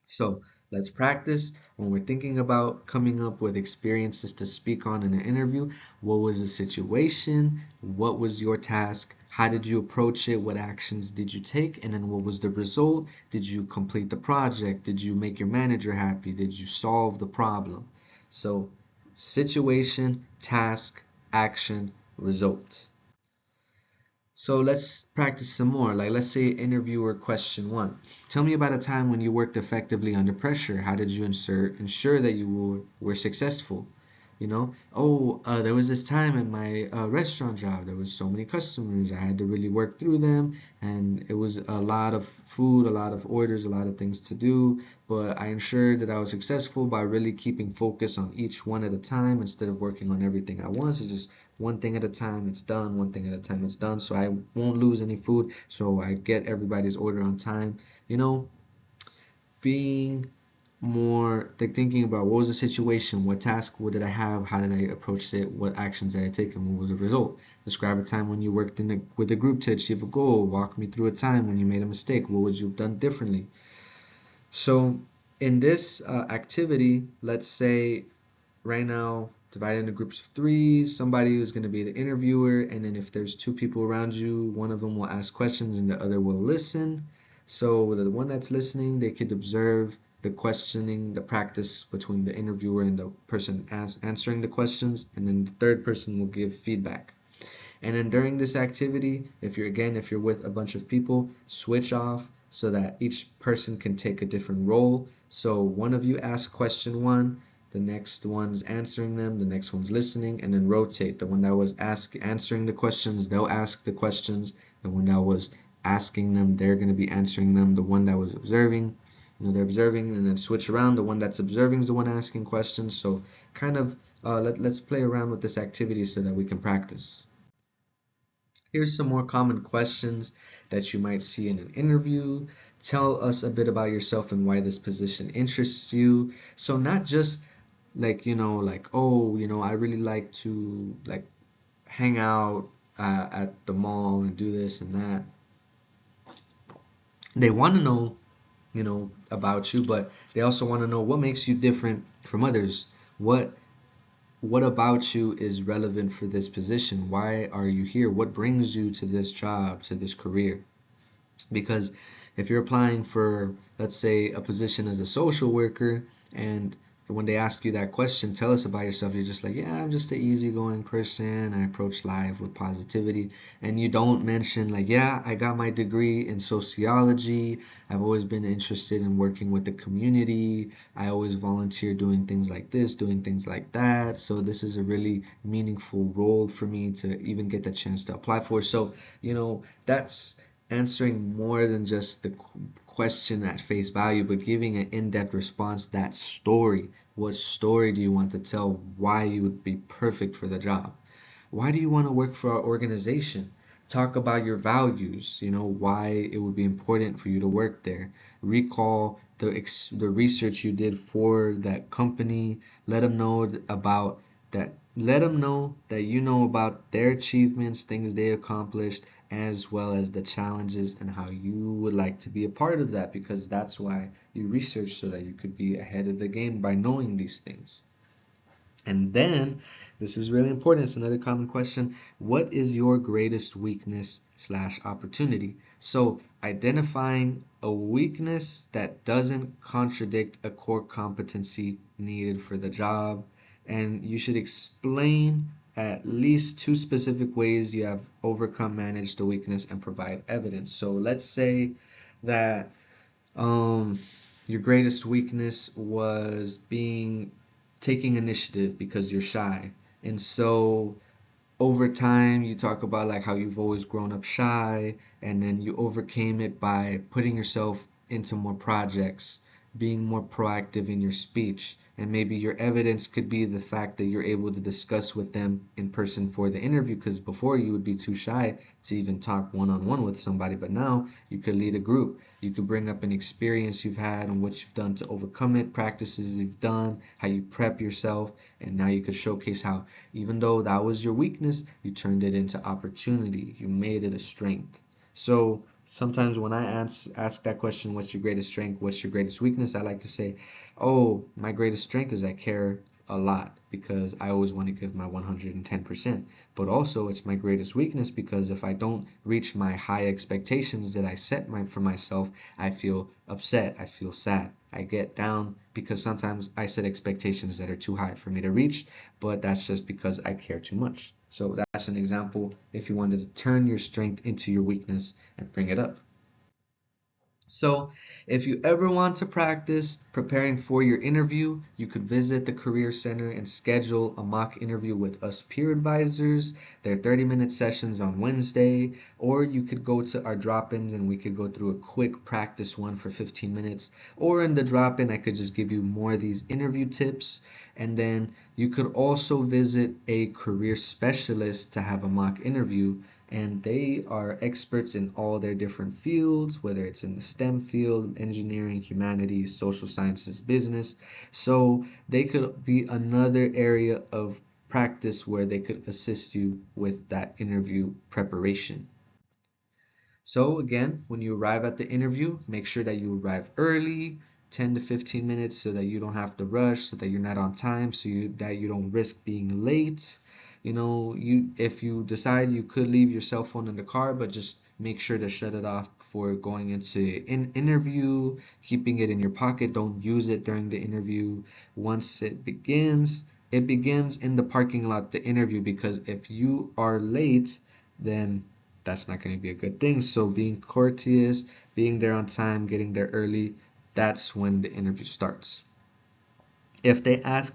So let's practice when we're thinking about coming up with experiences to speak on in an interview. What was the situation? What was your task? How did you approach it? What actions did you take? And then what was the result? Did you complete the project? Did you make your manager happy? Did you solve the problem? So, situation, task, action, result. So let's practice some more. Like, let's say interviewer question one. Tell me about a time when you worked effectively under pressure. How did you ensure that you were successful? There was this time in my restaurant job. There was so many customers. I had to really work through them, and it was a lot of food, a lot of orders, a lot of things to do. But I ensured that I was successful by really keeping focus on each one at a time instead of working on everything at once. It's just one thing at a time, it's done. One thing at a time, it's done. So I won't lose any food. So I get everybody's order on time. You know, being more like thinking about what was the situation, what task, what did I have, how did I approach it, what actions did I take, and what was the result. Describe a time when you worked with a group to achieve a goal. Walk me through a time when you made a mistake. What would you have done differently? So in this activity, let's say right now divided into groups of three, somebody who's going to be the interviewer, and then if there's two people around you, one of them will ask questions and the other will listen. So the one that's listening, they could observe the questioning, the practice between the interviewer and the person answering the questions, and then the third person will give feedback. And then during this activity, if you're with a bunch of people, switch off so that each person can take a different role. So one of you asks question one, the next one's answering them, the next one's listening, and then rotate. The one that was answering the questions, they'll ask the questions. The one that was asking them, they're going to be answering them. The one that was observing, they're observing, and then switch around. The one that's observing is the one asking questions. So kind of let's play around with this activity so that we can practice. Here's some more common questions that you might see in an interview. Tell us a bit about yourself and why this position interests you. So not just I really like to hang out at the mall and do this and that. They want to know, about you, but they also want to know what makes you different from others. What about you is relevant for this position? Why are you here? What brings you to this job, to this career? Because if you're applying for, let's say, a position as a social worker, and when they ask you that question, tell us about yourself, you're just like, yeah, I'm just an easygoing person. I approach life with positivity. And you don't mention, like, yeah, I got my degree in sociology. I've always been interested in working with the community. I always volunteer doing things like this, doing things like that. So this is a really meaningful role for me to even get the chance to apply for. So, that's answering more than just the question at face value, but giving an in-depth response. That story. What story do you want to tell? Why you would be perfect for the job? Why do you want to work for our organization? Talk about your values, why it would be important for you to work there. Recall the research you did for that company. Let them know about that. Let them know that you know about their achievements, things they accomplished, as well as the challenges and how you would like to be a part of that, because that's why you research, so that you could be ahead of the game by knowing these things. And then, this is really important, it's another common question: what is your greatest weakness slash opportunity? So identifying a weakness that doesn't contradict a core competency needed for the job, and you should explain at least two specific ways you have overcome, managed the weakness, and provide evidence. So let's say that your greatest weakness was taking initiative because you're shy. And so over time you talk about like how you've always grown up shy, and then you overcame it by putting yourself into more projects, being more proactive in your speech, And maybe your evidence could be the fact that you're able to discuss with them in person for the interview, because before you would be too shy to even talk one-on-one with somebody, but now you could lead a group. You could bring up an experience you've had and what you've done to overcome it, practices you've done, how you prep yourself, and now you could showcase how, even though that was your weakness, you turned it into opportunity. You made it a strength. So sometimes when I ask that question, what's your greatest strength, what's your greatest weakness, I like to say, oh, my greatest strength is I care a lot because I always want to give my 110%. But also it's my greatest weakness because if I don't reach my high expectations that I set for myself, I feel upset, I feel sad, I get down because sometimes I set expectations that are too high for me to reach, but that's just because I care too much. So that's an example if you wanted to turn your strength into your weakness and bring it up. So, if you ever want to practice preparing for your interview, you could visit the Career Center and schedule a mock interview with us peer advisors. They're 30-minute sessions on Wednesday, or you could go to our drop-ins and we could go through a quick practice one for 15 minutes. Or in the drop-in, I could just give you more of these interview tips. And then you could also visit a career specialist to have a mock interview, and they are experts in all their different fields, whether it's in the STEM field, engineering, humanities, social sciences, business. So they could be another area of practice where they could assist you with that interview preparation. So again, when you arrive at the interview, make sure that you arrive early, 10 to 15 minutes, so that you don't have to rush, so that you're not on time, so that you don't risk being late. If you decide, you could leave your cell phone in the car, but just make sure to shut it off before going into an interview, keeping it in your pocket. Don't use it during the interview. Once it begins in the parking lot, the interview, because if you are late, then that's not going to be a good thing. So being courteous, being there on time, getting there early, that's when the interview starts. If they ask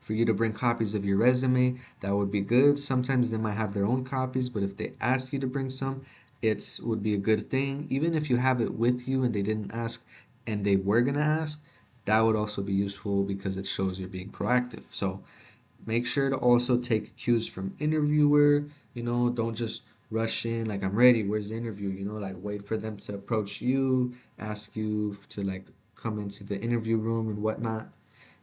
for you to bring copies of your resume, that would be good. Sometimes they might have their own copies, but if they ask you to bring some, it would be a good thing. Even if you have it with you and they didn't ask and they were gonna ask, that would also be useful because it shows you're being proactive. So make sure to also take cues from interviewer. Don't just rush in like I'm ready, where's the interview? Like wait for them to approach you, ask you to like come into the interview room and whatnot.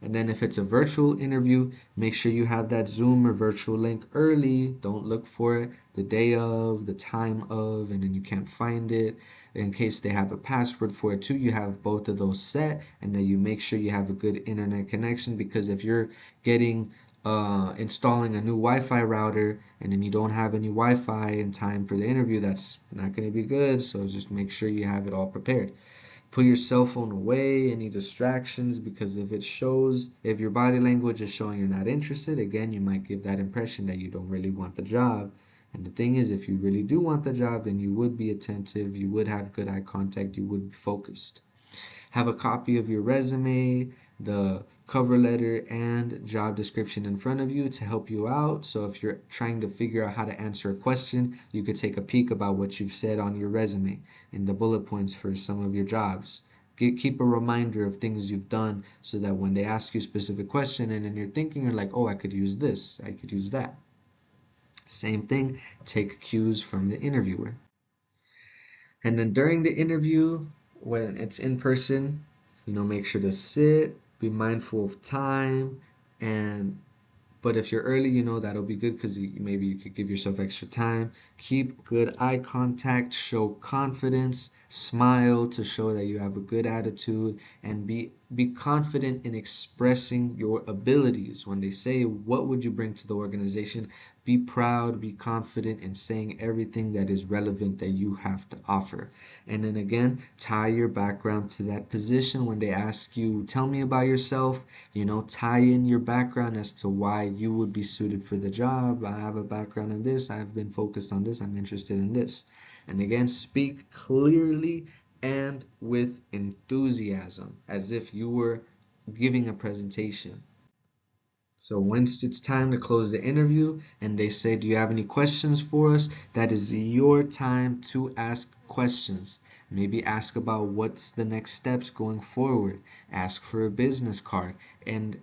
And then if it's a virtual interview, make sure you have that Zoom or virtual link early. Don't look for it the day of, the time of, and then you can't find it. In case they have a password for it too, you have both of those set, and then you make sure you have a good internet connection, because if you're getting installing a new Wi-Fi router and then you don't have any Wi-Fi in time for the interview, that's not going to be good. So just make sure you have it all prepared. Put your cell phone away, any distractions, because if your body language is showing you're not interested, again, you might give that impression that you don't really want the job. And the thing is, if you really do want the job, then you would be attentive, you would have good eye contact, you would be focused. Have a copy of your resume, the cover letter, and job description in front of you to help you out. So if you're trying to figure out how to answer a question, you could take a peek about what you've said on your resume and the bullet points for some of your jobs. Keep a reminder of things you've done so that when they ask you a specific question and then you're thinking, you're like, oh, I could use this, I could use that. Same thing, take cues from the interviewer. And then during the interview, when it's in person, make sure to sit, be mindful of time, and but if you're early, that'll be good because maybe you could give yourself extra time. Keep good eye contact, show confidence, smile to show that you have a good attitude, and be confident in expressing your abilities. When they say, what would you bring to the organization? Be proud, be confident in saying everything that is relevant that you have to offer. And then again, tie your background to that position. When they ask you, tell me about yourself, tie in your background as to why you would be suited for the job. I have a background in this, I've been focused on this, I'm interested in this. And again, speak clearly and with enthusiasm, as if you were giving a presentation. So once it's time to close the interview and they say, do you have any questions for us? That is your time to ask questions. Maybe ask about what's the next steps going forward. Ask for a business card and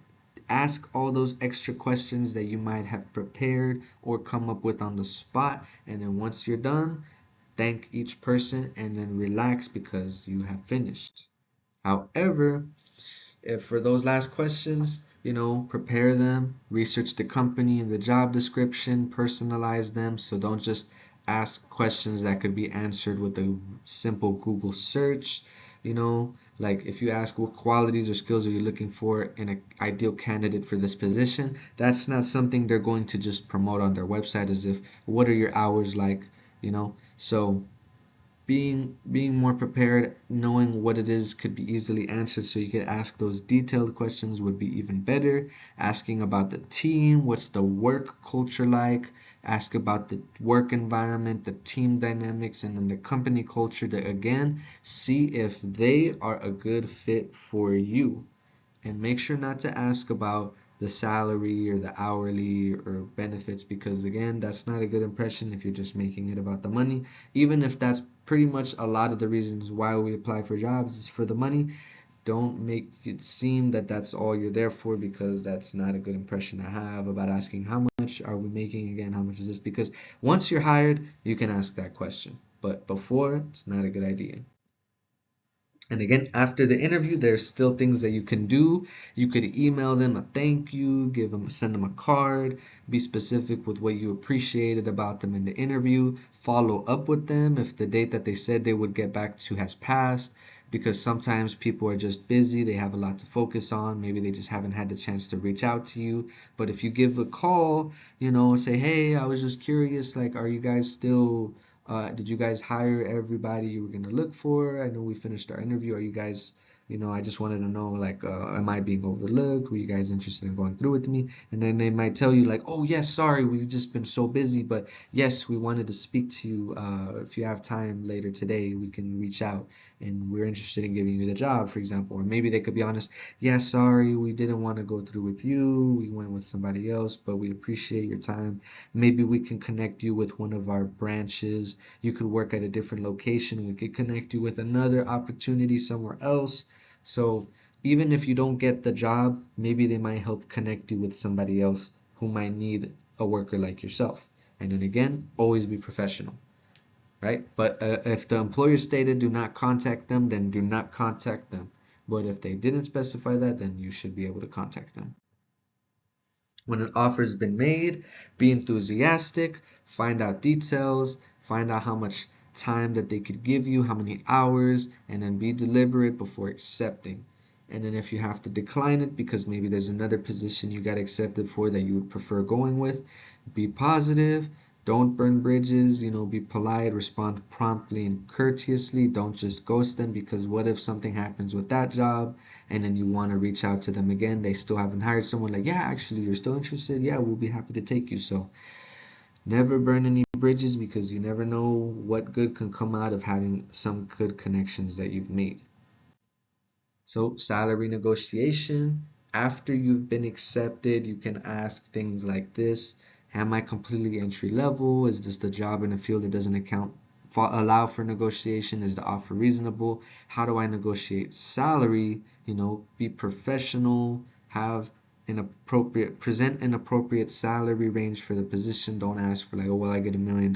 ask all those extra questions that you might have prepared or come up with on the spot. And then once you're done, thank each person and then relax because you have finished. However, if for those last questions, prepare them, research the company and the job description, personalize them. So don't just ask questions that could be answered with a simple Google search. Like if you ask what qualities or skills are you looking for in an ideal candidate for this position, that's not something they're going to just promote on their website as if, what are your hours like. So being more prepared, knowing what it is could be easily answered so you could ask those detailed questions would be even better. Asking about the team, what's the work culture like, ask about the work environment, the team dynamics, and then the company culture to again see if they are a good fit for you. And make sure not to ask about the salary or the hourly or benefits, because again, that's not a good impression if you're just making it about the money. Even if that's pretty much a lot of the reasons why we apply for jobs is for the money, don't make it seem that that's all you're there for, because that's not a good impression to have about asking how much are we making, again, how much is this, because once you're hired you can ask that question, but before it's not a good idea. And again, after the interview, there's still things that you can do. You could email them a thank you, send them a card, be specific with what you appreciated about them in the interview, follow up with them if the date that they said they would get back to has passed, because sometimes people are just busy, they have a lot to focus on, maybe they just haven't had the chance to reach out to you. But if you give a call, say, hey, I was just curious, like, are you guys still did you guys hire everybody you were gonna look for? I know we finished our interview. Are you guys, I just wanted to know, like, am I being overlooked? Were you guys interested in going through with me? And then they might tell you, like, oh, yes, sorry, we've just been so busy, but yes, we wanted to speak to you. If you have time later today, we can reach out and we're interested in giving you the job, for example. Or maybe they could be honest, yeah, sorry, we didn't want to go through with you. We went with somebody else, but we appreciate your time. Maybe we can connect you with one of our branches. You could work at a different location. We could connect you with another opportunity somewhere else. So even if you don't get the job, maybe they might help connect you with somebody else who might need a worker like yourself. And then again, always be professional, right? But if the employer stated do not contact them, then do not contact them. But if they didn't specify that, then you should be able to contact them. When an offer's been made, be enthusiastic, find out details, find out how much time that they could give you, how many hours, and then be deliberate before accepting. And then if you have to decline it because maybe there's another position you got accepted for that you would prefer going with, be positive. Don't burn bridges, be polite, respond promptly and courteously. Don't just ghost them, because what if something happens with that job and then you want to reach out to them again? They still haven't hired someone, like, yeah, actually, you're still interested? Yeah, we'll be happy to take you. So never burn any bridges, because you never know what good can come out of having some good connections that you've made. So, salary negotiation. After you've been accepted, you can ask things like this. Am I completely entry level? Is this the job in a field that doesn't allow for negotiation? Is the offer reasonable? How do I negotiate salary? Be professional, present an appropriate salary range for the position. Don't ask for, like, oh, well, I get $1 million.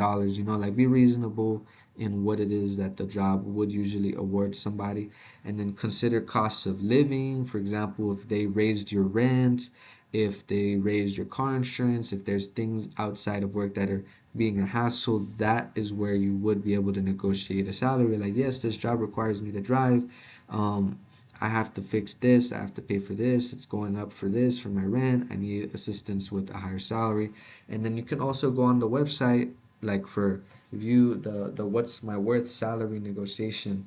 Like, be reasonable in what it is that the job would usually award somebody. And then consider costs of living. For example, if they raised your rent, if they raised your car insurance, if there's things outside of work that are being a hassle, that is where you would be able to negotiate a salary. Like, yes, this job requires me to drive. I have to fix this, I have to pay for this, it's going up for this, for my rent, I need assistance with a higher salary. And then you can also go on the website, like, for view the what's my worth salary negotiation.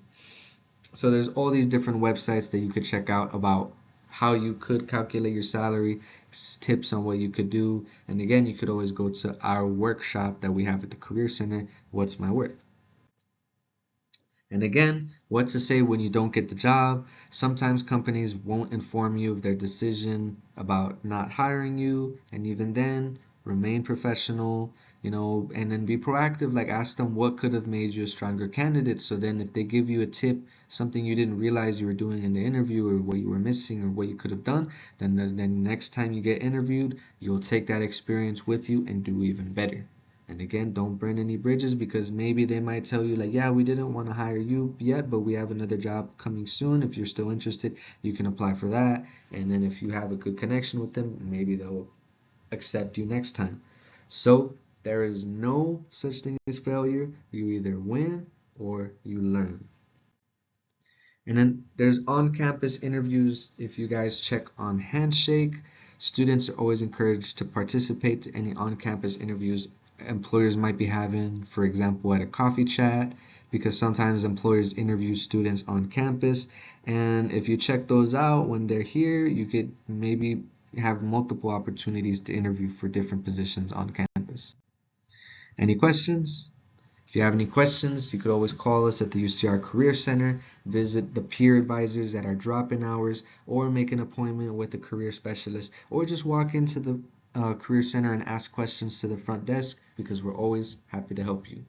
So there's all these different websites that you could check out about how you could calculate your salary, tips on what you could do. And again, you could always go to our workshop that we have at the Career Center, What's My Worth. And again, what to say when you don't get the job? Sometimes companies won't inform you of their decision about not hiring you, and even then, remain professional, and then be proactive. Like ask them what could have made you a stronger candidate. So then, if they give you a tip, something you didn't realize you were doing in the interview, or what you were missing, or what you could have done, then next time you get interviewed, you'll take that experience with you and do even better. And again, don't burn any bridges, because maybe they might tell you like, yeah, we didn't want to hire you yet, but we have another job coming soon. If you're still interested, you can apply for that. And then if you have a good connection with them, maybe they'll accept you next time. So there is no such thing as failure. You either win or you learn. And then there's on-campus interviews. If you guys check on Handshake, students are always encouraged to participate to any on-campus interviews employers might be having, for example, at a coffee chat, because sometimes employers interview students on campus. And if you check those out when they're here, you could maybe have multiple opportunities to interview for different positions on campus. Any questions? If you have any questions, you could always call us at the UCR Career Center, visit the peer advisors at our drop-in hours, or make an appointment with a career specialist, or just walk into the Career Center and ask questions to the front desk, because we're always happy to help you.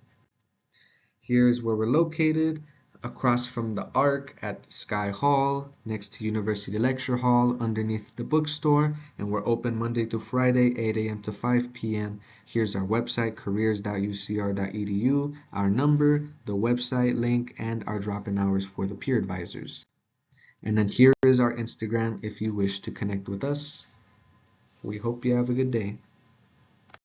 Here's where we're located, across from the Arc at Sky Hall, next to University Lecture Hall, underneath the bookstore, and we're open Monday through Friday, 8 a.m. to 5 p.m. Here's our website, careers.ucr.edu, our number, the website link, and our drop-in hours for the peer advisors. And then here is our Instagram if you wish to connect with us. We hope you have a good day.